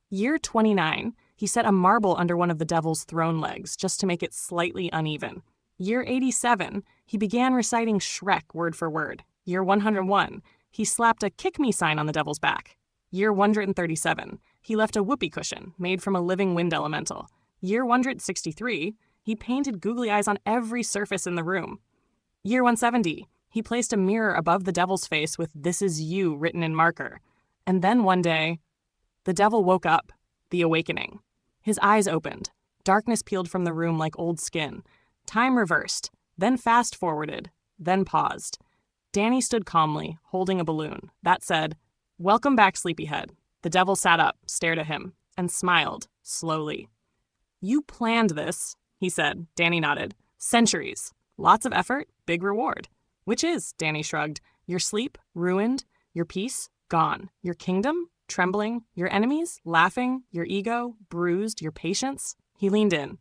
Year 29. He set a marble under one of the devil's throne legs, just to make it slightly uneven. Year 87. He began reciting Shrek word for word. Year 101. He slapped a "kick me" sign on the devil's back. Year 137. He left a whoopee cushion made from a living wind elemental. Year 163. He painted googly eyes on every surface in the room. Year 170, he placed a mirror above the devil's face with "This is you" written in marker. And then one day, the devil woke up, the awakening. His eyes opened. Darkness peeled from the room like old skin. Time reversed, then fast-forwarded, then paused. Danny stood calmly, holding a balloon. That said, "Welcome back, sleepyhead." The devil sat up, stared at him, and smiled, slowly. "You planned this," he said. Danny nodded. "Centuries. Lots of effort, big reward." "Which is," Danny shrugged, "your sleep, ruined, your peace, gone, your kingdom, trembling, your enemies, laughing, your ego, bruised, your patience." He leaned in.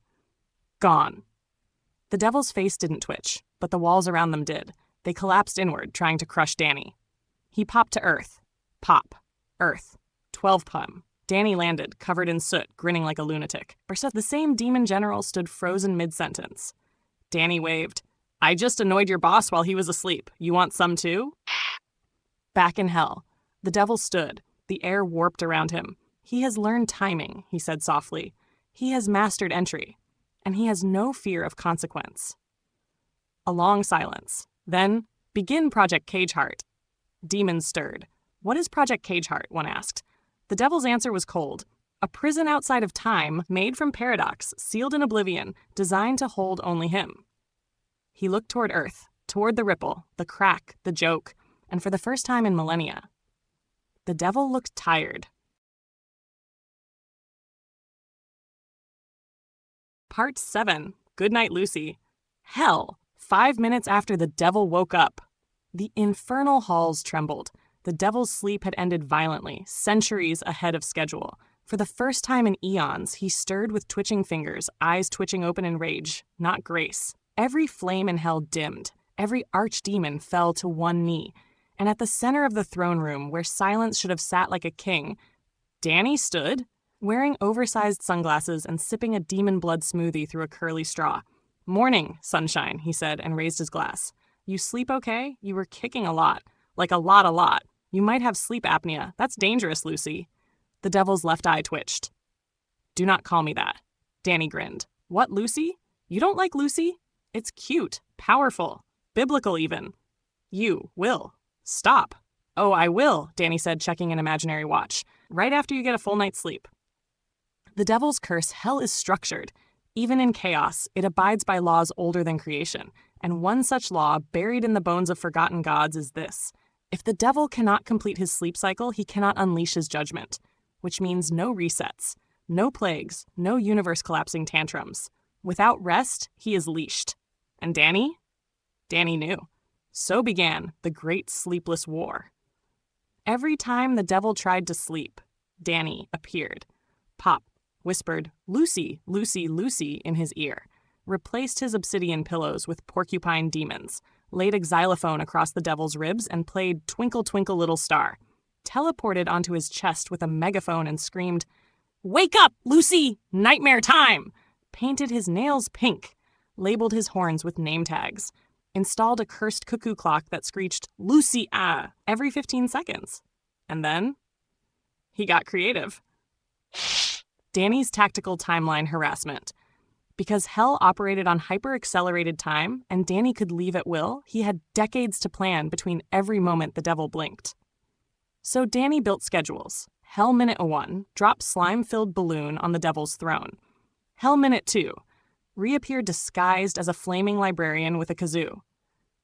"Gone." The devil's face didn't twitch, but the walls around them did. They collapsed inward, trying to crush Danny. He popped to earth. Pop. Earth. 12 pum. Danny landed, covered in soot, grinning like a lunatic. The same demon general stood frozen mid-sentence. Danny waved. "I just annoyed your boss while he was asleep. You want some too?" Back in hell, the devil stood, the air warped around him. "He has learned timing," he said softly. "He has mastered entry, and he has no fear of consequence." A long silence. Then, "Begin Project Cageheart." Demons stirred. "What is Project Cageheart?" one asked. The devil's answer was cold. "A prison outside of time, made from paradox, sealed in oblivion, designed to hold only him." He looked toward Earth, toward the ripple, the crack, the joke, and for the first time in millennia, the devil looked tired. Part 7. Goodnight, Lucy. Hell. 5 minutes after the devil woke up. The infernal halls trembled. The devil's sleep had ended violently, centuries ahead of schedule. For the first time in eons, he stirred with twitching fingers, eyes twitching open in rage, not grace. Every flame in hell dimmed. Every archdemon fell to one knee. And at the center of the throne room, where silence should have sat like a king, Danny stood, wearing oversized sunglasses and sipping a demon blood smoothie through a curly straw. "Morning, sunshine," he said, and raised his glass. "You sleep okay? You were kicking a lot. Like a lot. You might have sleep apnea. That's dangerous, Lucy." The devil's left eye twitched. "Do not call me that." Danny grinned. "What, Lucy? You don't like Lucy? It's cute, powerful, biblical even. You will. Stop." "Oh, I will," Danny said, checking an imaginary watch. "Right after you get a full night's sleep." The devil's curse, hell, is structured. Even in chaos, it abides by laws older than creation. And one such law, buried in the bones of forgotten gods, is this: if the devil cannot complete his sleep cycle, he cannot unleash his judgment, which means no resets, no plagues, no universe-collapsing tantrums. Without rest, he is leashed. And Danny? Danny knew. So began the Great Sleepless War. Every time the devil tried to sleep, Danny appeared. Pop whispered, "Lucy, Lucy, Lucy," in his ear, replaced his obsidian pillows with porcupine demons, laid a xylophone across the devil's ribs, and played Twinkle, Twinkle, Little Star, teleported onto his chest with a megaphone and screamed, "Wake up, Lucy! Nightmare time!" painted his nails pink, labeled his horns with name tags, installed a cursed cuckoo clock that screeched, "Lucy, ah," every 15 seconds. And then he got creative. Danny's tactical timeline harassment. Because hell operated on hyper-accelerated time and Danny could leave at will, he had decades to plan between every moment the devil blinked. So Danny built schedules. Hell Minute 1, drop slime-filled balloon on the devil's throne. Hell Minute 2, reappear disguised as a flaming librarian with a kazoo.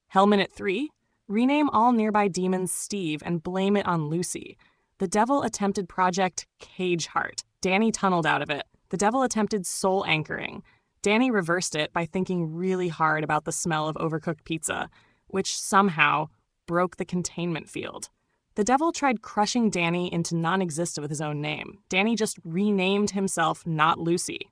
Hell Minute 3, rename all nearby demons Steve and blame it on Lucy. The devil attempted Project Cage Heart. Danny tunneled out of it. The devil attempted soul anchoring. Danny reversed it by thinking really hard about the smell of overcooked pizza, which somehow broke the containment field. The devil tried crushing Danny into non-existence with his own name. Danny just renamed himself Not Lucy.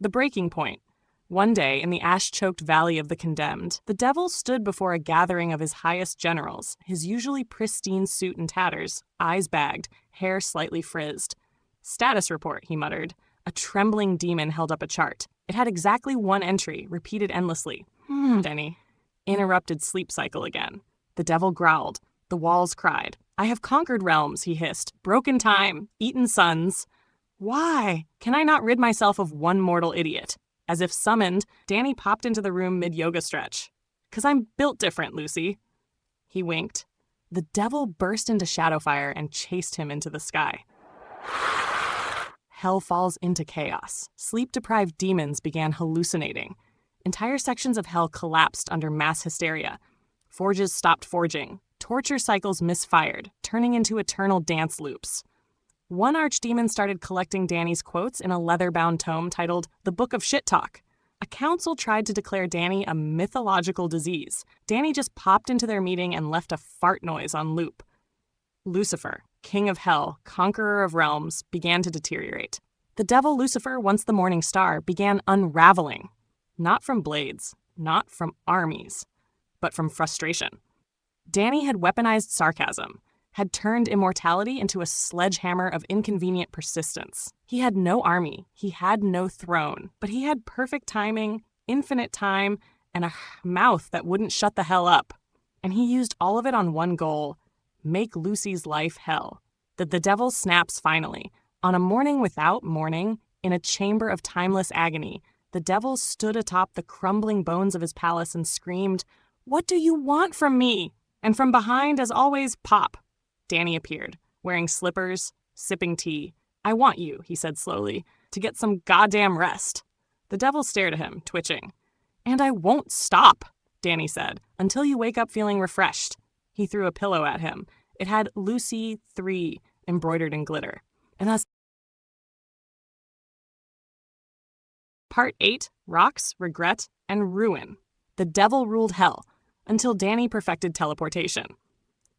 The breaking point. One day, in the ash-choked Valley of the Condemned, the devil stood before a gathering of his highest generals, his usually pristine suit in tatters, eyes bagged, hair slightly frizzed. "Status report," he muttered. A trembling demon held up a chart. It had exactly one entry, repeated endlessly. Danny. Interrupted sleep cycle again. The devil growled. The walls cried. "I have conquered realms," he hissed. "Broken time. Eaten suns. Why can I not rid myself of one mortal idiot?" As if summoned, Danny popped into the room mid-yoga stretch. "'Cause I'm built different, Lucy." He winked. The devil burst into Shadowfire and chased him into the sky. Hell falls into chaos. Sleep-deprived demons began hallucinating. Entire sections of hell collapsed under mass hysteria. Forges stopped forging. Torture cycles misfired, turning into eternal dance loops. One archdemon started collecting Danny's quotes in a leather-bound tome titled The Book of Shit Talk. A council tried to declare Danny a mythological disease. Danny just popped into their meeting and left a fart noise on loop. Lucifer, king of hell, conqueror of realms, began to deteriorate. The devil Lucifer, once the morning star, began unraveling. Not from blades, not from armies, but from frustration. Danny had weaponized sarcasm, had turned immortality into a sledgehammer of inconvenient persistence. He had no army, he had no throne, but he had perfect timing, infinite time, and a mouth that wouldn't shut the hell up. And he used all of it on one goal: make Lucy's life hell. The devil snaps finally. On a morning without morning, in a chamber of timeless agony, the devil stood atop the crumbling bones of his palace and screamed, "What do you want from me?" And from behind, as always, Pop. Danny appeared, wearing slippers, sipping tea. "I want you," he said slowly, "to get some goddamn rest." The devil stared at him, twitching. "And I won't stop," Danny said, "until you wake up feeling refreshed." He threw a pillow at him. It had Lucy 3 embroidered in glitter. And that's Part 8, Rocks, Regret, and Ruin. The devil ruled hell, until Danny perfected teleportation.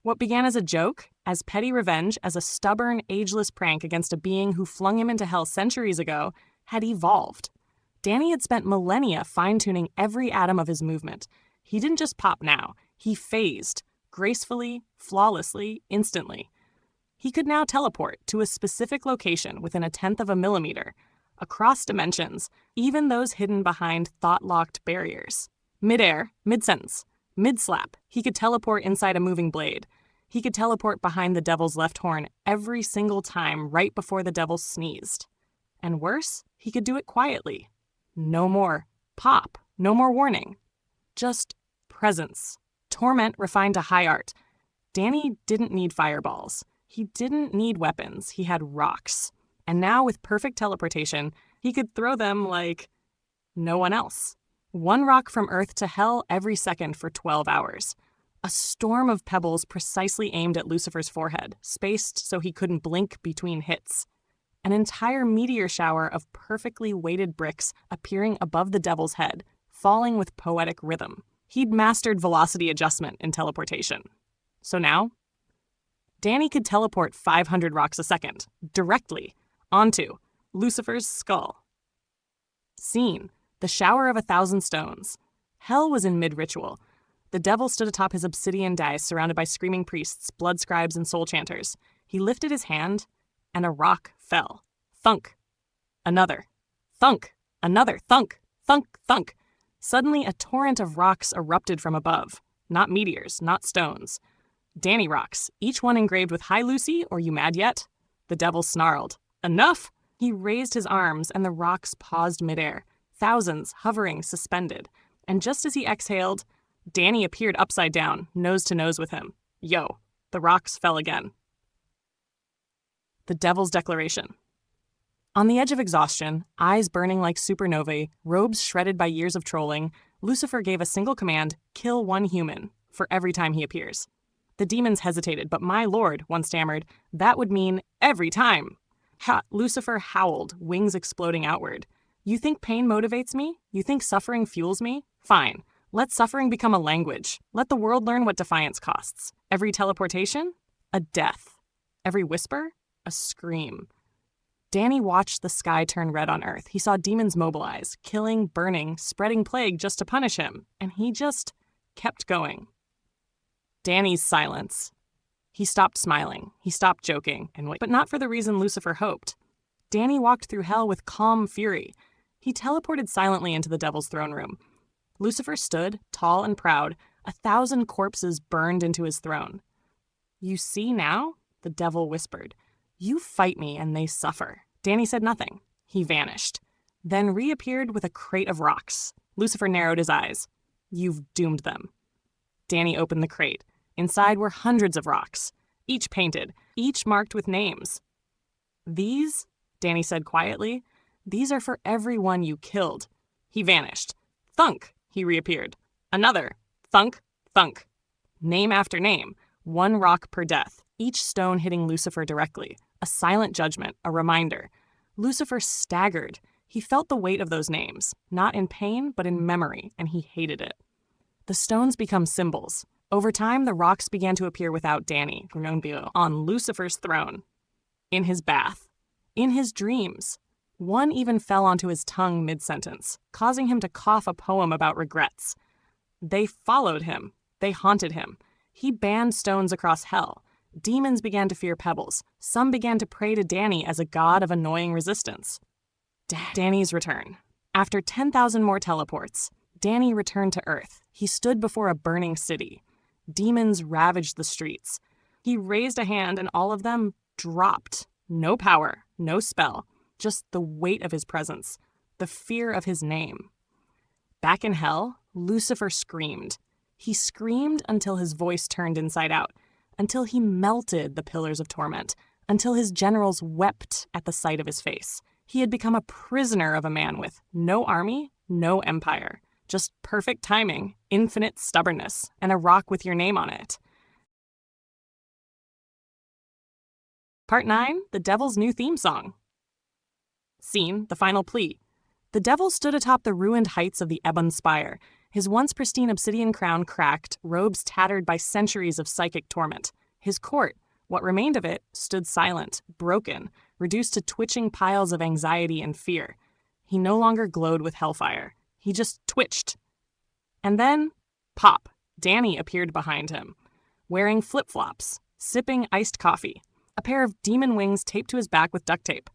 What began as a joke, as petty revenge, as a stubborn, ageless prank against a being who flung him into hell centuries ago, had evolved. Danny had spent millennia fine-tuning every atom of his movement. He didn't just pop now. He phased, gracefully, flawlessly, instantly. He could now teleport to a specific location within 1/10 of a millimeter, across dimensions, even those hidden behind thought-locked barriers. Mid-air, mid-sentence, mid-slap, he could teleport inside a moving blade. He could teleport behind the devil's left horn every single time right before the devil sneezed. And worse, he could do it quietly. No more pop, no more warning. Just presence. Torment refined to high art. Danny didn't need fireballs. He didn't need weapons. He had rocks. And now, with perfect teleportation, he could throw them like no one else. One rock from Earth to hell every second for 12 hours. A storm of pebbles precisely aimed at Lucifer's forehead, spaced so he couldn't blink between hits. An entire meteor shower of perfectly weighted bricks appearing above the devil's head, falling with poetic rhythm. He'd mastered velocity adjustment in teleportation. So now, Danny could teleport 500 rocks a second, directly, onto Lucifer's skull. Scene: the shower of 1,000 stones. Hell was in mid-ritual. The devil stood atop his obsidian dais, surrounded by screaming priests, blood scribes, and soul chanters. He lifted his hand, and a rock fell. Thunk. Another. Thunk. Another. Thunk. Thunk. Thunk. Suddenly, a torrent of rocks erupted from above. Not meteors, not stones. Danny rocks, each one engraved with "Hi, Lucy," or "You mad yet?" The devil snarled. Enough! He raised his arms, and the rocks paused midair, thousands hovering suspended. And just as he exhaled, Danny appeared upside down, nose to nose with him. Yo, the rocks fell again. The Devil's Declaration. On the edge of exhaustion, eyes burning like supernovae, robes shredded by years of trolling, Lucifer gave a single command: kill one human, for every time he appears. The demons hesitated, but my lord, one stammered, that would mean every time. Lucifer howled, wings exploding outward. You think pain motivates me? You think suffering fuels me? Fine. Let suffering become a language. Let the world learn what defiance costs. Every teleportation? A death. Every whisper? A scream. Danny watched the sky turn red on Earth. He saw demons mobilize, killing, burning, spreading plague just to punish him. And he just kept going. Danny's silence. He stopped smiling. He stopped joking, but not for the reason Lucifer hoped. Danny walked through hell with calm fury. He teleported silently into the devil's throne room. Lucifer stood, tall and proud. 1,000 corpses burned into his throne. You see now? The devil whispered. You fight me and they suffer. Danny said nothing. He vanished. Then reappeared with a crate of rocks. Lucifer narrowed his eyes. You've doomed them. Danny opened the crate. Inside were hundreds of rocks, each painted, each marked with names. These, Danny said quietly, these are for everyone you killed. He vanished. Thunk, he reappeared. Another. Thunk, thunk. Name after name, one rock per death, each stone hitting Lucifer directly. A silent judgment, a reminder. Lucifer staggered. He felt the weight of those names, not in pain, but in memory, and he hated it. The stones become symbols. Over time, the rocks began to appear without Danny, on Lucifer's throne, in his bath, in his dreams. One even fell onto his tongue mid-sentence, causing him to cough a poem about regrets. They followed him. They haunted him. He banned stones across hell. Demons began to fear pebbles. Some began to pray to Danny as a god of annoying resistance. Danny's return. After 10,000 more teleports, Danny returned to Earth. He stood before a burning city. Demons ravaged the streets. He raised a hand and all of them dropped. No power, no spell, just the weight of his presence, the fear of his name. Back in hell, Lucifer screamed. He screamed until his voice turned inside out, until he melted the pillars of torment, until his generals wept at the sight of his face. He had become a prisoner of a man with no army, no empire. Just perfect timing, infinite stubbornness, and a rock with your name on it. Part 9, the Devil's new theme song. Scene, the final plea. The devil stood atop the ruined heights of the Ebon Spire, his once pristine obsidian crown cracked, robes tattered by centuries of psychic torment. His court, what remained of it, stood silent, broken, reduced to twitching piles of anxiety and fear. He no longer glowed with hellfire. He just twitched. And then, pop, Danny appeared behind him, wearing flip-flops, sipping iced coffee, a pair of demon wings taped to his back with duct tape.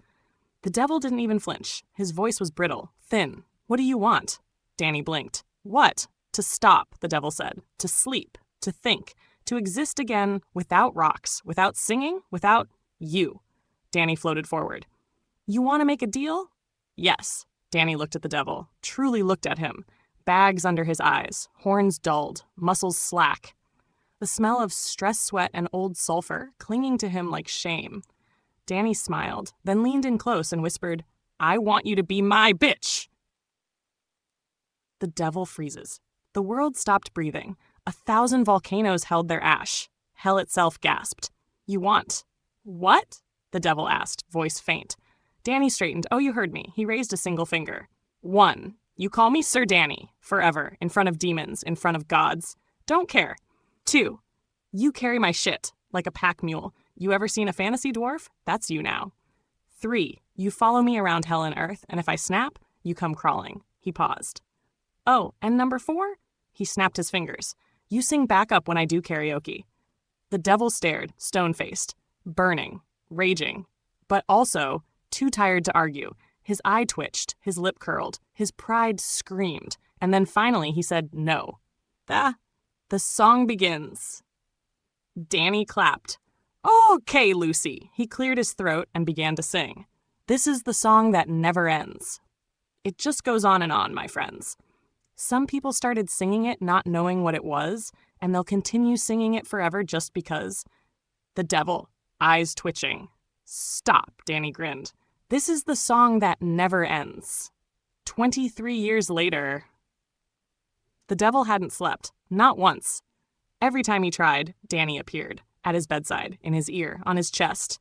The devil didn't even flinch. His voice was brittle, thin. What do you want? Danny blinked. What? To stop, the devil said. To sleep. To think. To to exist again without rocks, without singing, without you. Danny floated forward. You want to make a deal? Yes. Danny looked at the devil, truly looked at him. Bags under his eyes, horns dulled, muscles slack. The smell of stress sweat and old sulfur clinging to him like shame. Danny smiled, then leaned in close and whispered, I want you to be my bitch. The devil freezes. The world stopped breathing. 1,000 volcanoes held their ash. Hell itself gasped. You want? What? The devil asked, voice faint. Danny straightened. Oh, you heard me. He raised a single finger. 1. You call me Sir Danny, forever, in front of demons, in front of gods. Don't care. 2. You carry my shit, like a pack mule. You ever seen a fantasy dwarf? That's you now. 3. You follow me around hell and earth, and if I snap, you come crawling. He paused. Oh, and number 4? He snapped his fingers. You sing backup when I do karaoke. The devil stared, stone-faced, burning, raging, but also too tired to argue. His eye twitched, his lip curled, his pride screamed, and then finally he said no. The song begins. Danny clapped. Okay, Lucy. He cleared his throat and began to sing. This is the song that never ends. It just goes on, my friends. Some people started singing it not knowing what it was, and they'll continue singing it forever just because. The devil, eyes twitching. Stop, Danny grinned. This is the song that never ends. 23 years later. The devil hadn't slept, not once. Every time he tried, Danny appeared, at his bedside, in his ear, on his chest.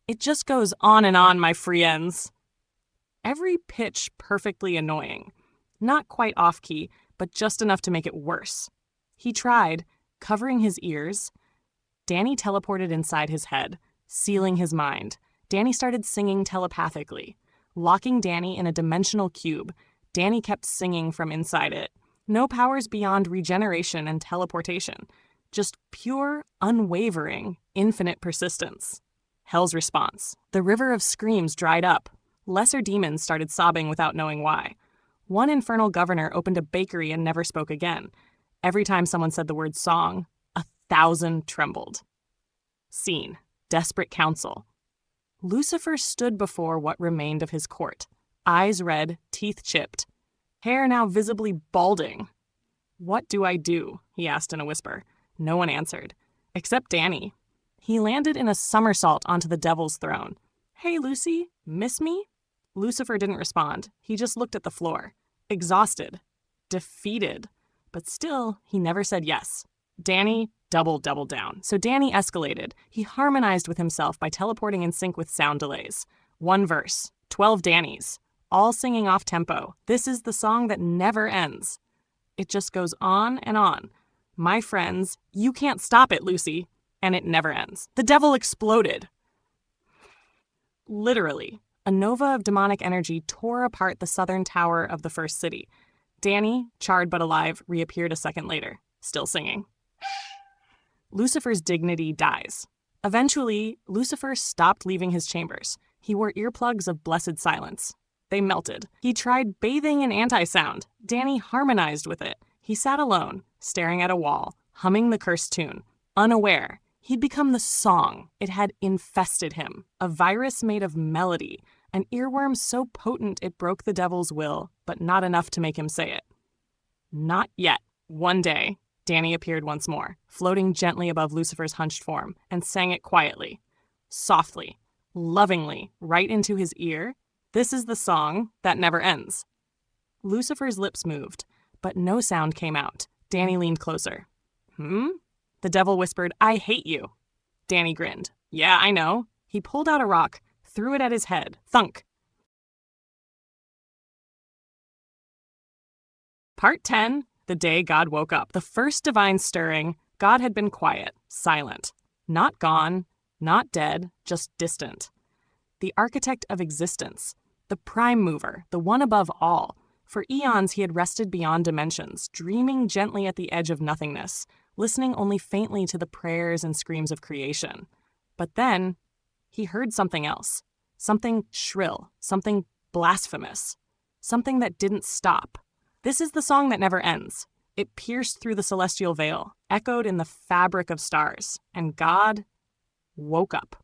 It just goes on, my friends. Every pitch perfectly annoying. Not quite off-key, but just enough to make it worse. He tried, covering his ears. Danny teleported inside his head, sealing his mind. Danny started singing telepathically. Locking Danny in a dimensional cube, Danny kept singing from inside it. No powers beyond regeneration and teleportation. Just pure, unwavering, infinite persistence. Hell's response. The river of screams dried up. Lesser demons started sobbing without knowing why. One infernal governor opened a bakery and never spoke again. Every time someone said the word song, 1,000 trembled. Scene. Desperate council. Lucifer stood before what remained of his court. Eyes red, teeth chipped. Hair now visibly balding. What do I do? He asked in a whisper. No one answered. Except Danny. He landed in a somersault onto the devil's throne. Hey, Lucy, miss me? Lucifer didn't respond. He just looked at the floor. Exhausted. Defeated. But still, he never said yes. Danny doubled down. So Danny escalated. He harmonized with himself by teleporting in sync with sound delays. 1 verse. 12 Dannys. All singing off tempo. This is the song that never ends. It just goes on and on. My friends, you can't stop it, Lucy. And it never ends. The devil exploded. Literally. A nova of demonic energy tore apart the southern tower of the first city. Danny, charred but alive, reappeared a second later, still singing. Lucifer's dignity dies. Eventually, Lucifer stopped leaving his chambers. He wore earplugs of blessed silence. They melted. He tried bathing in anti-sound. Danny harmonized with it. He sat alone, staring at a wall, humming the cursed tune, unaware. He'd become the song. It had infested him. A virus made of melody. An earworm so potent it broke the devil's will, but not enough to make him say it. Not yet. One day, Danny appeared once more, floating gently above Lucifer's hunched form, and sang it quietly, softly, lovingly, right into his ear. This is the song that never ends. Lucifer's lips moved, but no sound came out. Danny leaned closer. The devil whispered, I hate you. Danny grinned. Yeah, I know. He pulled out a rock, threw it at his head. Thunk. Part 10. The day God woke up. The first divine stirring, God had been quiet, silent. Not gone, not dead, just distant. The architect of existence. The prime mover, the one above all. For eons he had rested beyond dimensions, dreaming gently at the edge of nothingness, listening only faintly to the prayers and screams of creation. But then, he heard something else. Something shrill, something blasphemous. Something that didn't stop. This is the song that never ends. It pierced through the celestial veil, echoed in the fabric of stars, and God woke up.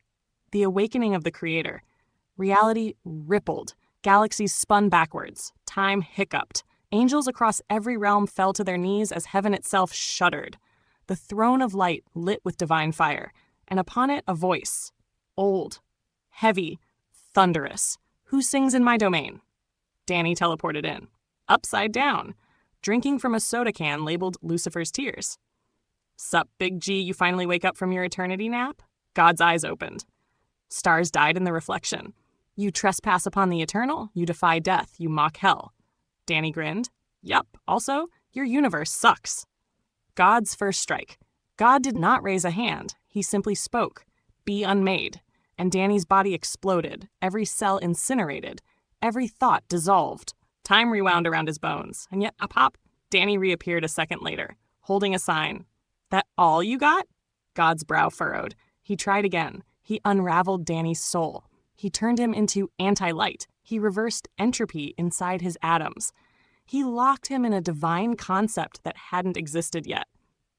The awakening of the Creator. Reality rippled. Galaxies spun backwards. Time hiccuped. Angels across every realm fell to their knees as heaven itself shuddered. The throne of light lit with divine fire, and upon it a voice. Old, heavy, thunderous. Who sings in my domain? Danny teleported in. Upside down, drinking from a soda can labeled Lucifer's Tears. Sup, Big G, you finally wake up from your eternity nap? God's eyes opened. Stars died in the reflection. You trespass upon the eternal, you defy death, you mock hell. Danny grinned. Yup, also, your universe sucks. God's first strike. God did not raise a hand. He simply spoke. Be unmade. And Danny's body exploded, every cell incinerated, every thought dissolved. Time rewound around his bones, and yet a pop, Danny reappeared a second later, holding a sign. That all you got? God's brow furrowed. He tried again. He unraveled Danny's soul. He turned him into anti-light. He reversed entropy inside his atoms. He locked him in a divine concept that hadn't existed yet.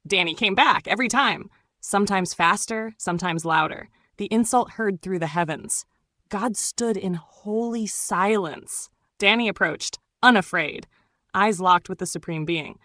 Danny came back every time, sometimes faster, sometimes louder. The insult heard through the heavens. God stood in holy silence. Danny approached, unafraid, eyes locked with the Supreme Being.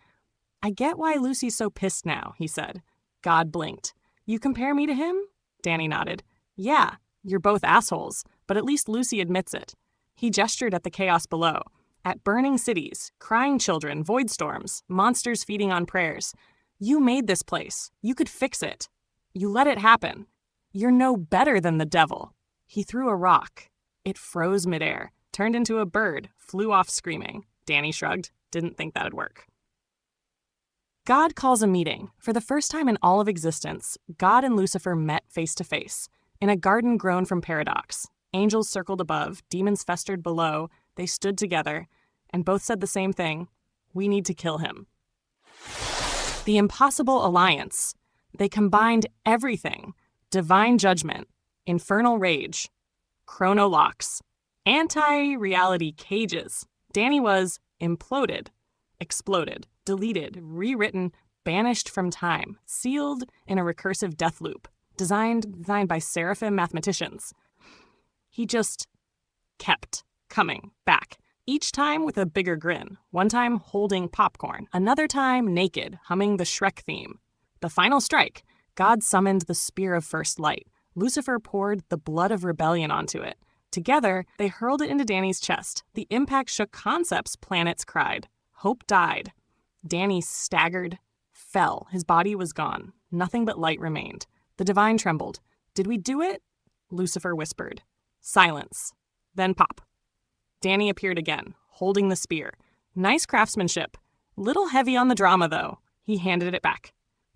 I get why Lucy's so pissed now, he said. God blinked. You compare me to him? Danny nodded. Yeah, you're both assholes, but at least Lucy admits it. He gestured at the chaos below, at burning cities, crying children, void storms, monsters feeding on prayers. You made this place. You could fix it. You let it happen. You're no better than the devil. He threw a rock. It froze midair, turned into a bird, flew off screaming. Danny shrugged, didn't think that'd work. God calls a meeting. For the first time in all of existence, God and Lucifer met face to face, in a garden grown from paradox. Angels circled above, demons festered below. They stood together, and both said the same thing. We need to kill him. The impossible alliance. They combined everything. Divine judgment, infernal rage, chronolocks, anti-reality cages. Danny was imploded, exploded, deleted, rewritten, banished from time, sealed in a recursive death loop, designed by seraphim mathematicians. He just kept coming back, each time with a bigger grin, one time holding popcorn, another time naked, humming the Shrek theme. The final strike. God summoned the spear of first light. Lucifer poured the blood of rebellion onto it. Together, they hurled it into Danny's chest. The impact shook concepts, planets cried. Hope died. Danny staggered, fell. His body was gone. Nothing but light remained. The divine trembled. Did we do it? Lucifer whispered. Silence. Then pop. Danny appeared again, holding the spear. Nice craftsmanship. Little heavy on the drama, though. He handed it back.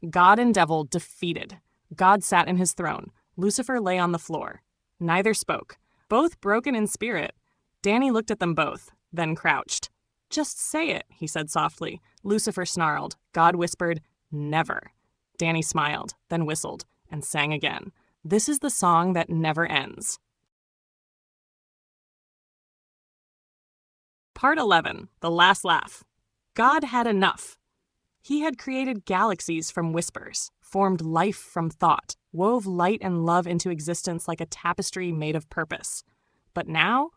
God and devil defeated. God sat in his throne. Lucifer lay on the floor. Neither spoke. Both broken in spirit. Danny looked at them both, then crouched. Just say it, he said softly. Lucifer snarled. God whispered, never. Danny smiled, then whistled, and sang again. This is the song that never ends. Part 11, The Last Laugh. God had enough. He had created galaxies from whispers, formed life from thought, wove light and love into existence like a tapestry made of purpose. But now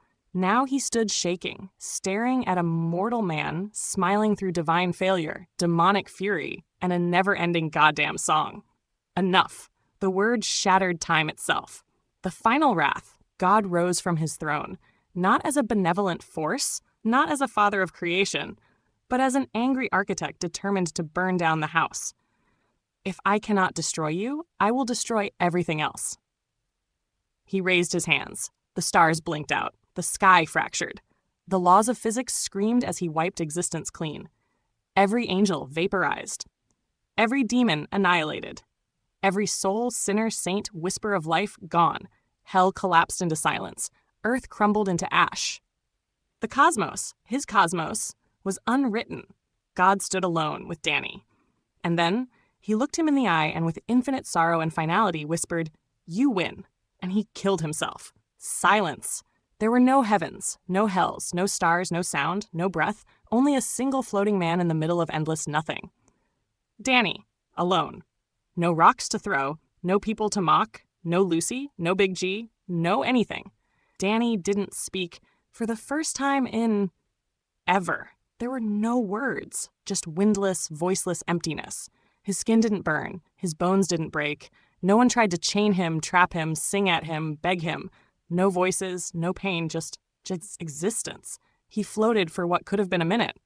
he stood shaking, staring at a mortal man, smiling through divine failure, demonic fury, and a never-ending goddamn song. Enough. The word shattered time itself. The final wrath. God rose from his throne, not as a benevolent force, not as a father of creation, but as an angry architect determined to burn down the house. If I cannot destroy you, I will destroy everything else. He raised his hands. The stars blinked out. The sky fractured. The laws of physics screamed as he wiped existence clean. Every angel vaporized. Every demon annihilated. Every soul, sinner, saint, whisper of life gone. Hell collapsed into silence. Earth crumbled into ash. The cosmos, his cosmos, was unwritten. God stood alone with Danny. And then he looked him in the eye and with infinite sorrow and finality whispered, "You win." And he killed himself. Silence. There were no heavens, no hells, no stars, no sound, no breath, Only a single floating man in the middle of endless nothing. Danny, alone. No rocks to throw, no people to mock, no Lucy, no Big G, no anything. Danny didn't speak for the first time in ever. There were no words, just windless, voiceless emptiness. His skin didn't burn, his bones didn't break. No one tried to chain him, trap him, sing at him, beg him. No voices, no pain, just existence. He floated for what could have been a minute.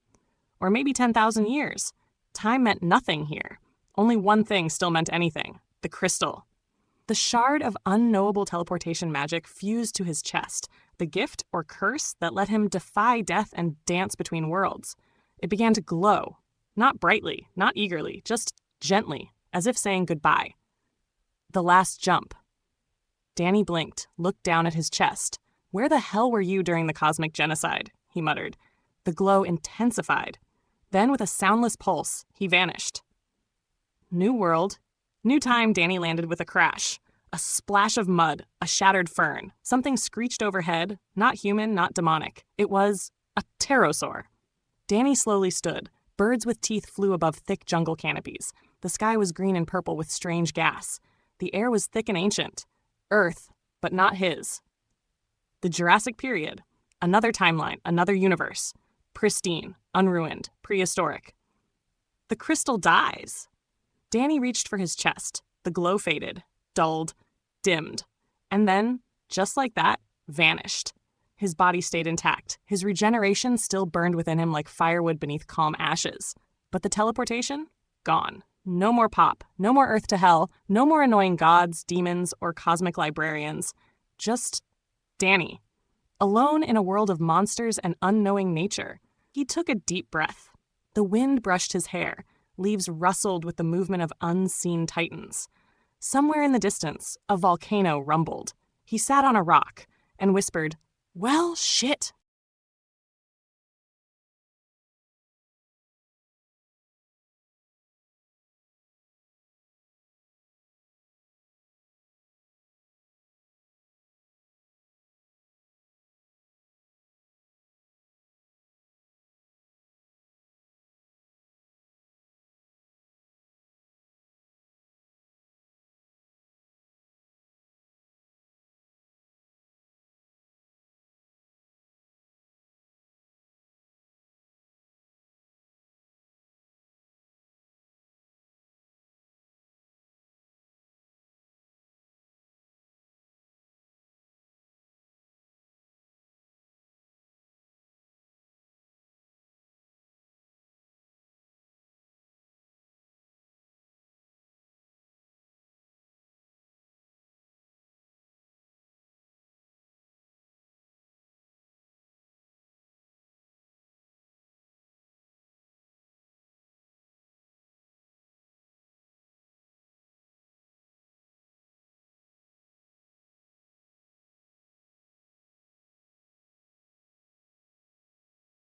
Or maybe 10,000 years. Time meant nothing here. Only one thing still meant anything: the crystal. The shard of unknowable teleportation magic fused to his chest, the gift or curse that let him defy death and dance between worlds. It began to glow, not brightly, not eagerly, just gently, as if saying goodbye. The last jump. Danny blinked, looked down at his chest. "Where the hell were you during the cosmic genocide?" he muttered. The glow intensified. Then, with a soundless pulse, he vanished. New world. New time. Danny landed with a crash. A splash of mud, a shattered fern. Something screeched overhead, not human, not demonic. It was a pterosaur. Danny slowly stood. Birds with teeth flew above thick jungle canopies. The sky was green and purple with strange gas. The air was thick and ancient. Earth, but not his. The Jurassic period. Another timeline, another universe. Pristine, unruined, prehistoric. The crystal dies. Danny reached for his chest. The glow faded, dulled, dimmed, and then, just like that, vanished. His body stayed intact. His regeneration still burned within him like firewood beneath calm ashes. But the teleportation? Gone. No more Pop. No more Earth to Hell. No more annoying gods, demons, or cosmic librarians. Just Danny. Alone in a world of monsters and unknowing nature. He took a deep breath. The wind brushed his hair. Leaves rustled with the movement of unseen titans. Somewhere in the distance, a volcano rumbled. He sat on a rock and whispered, "Well, shit,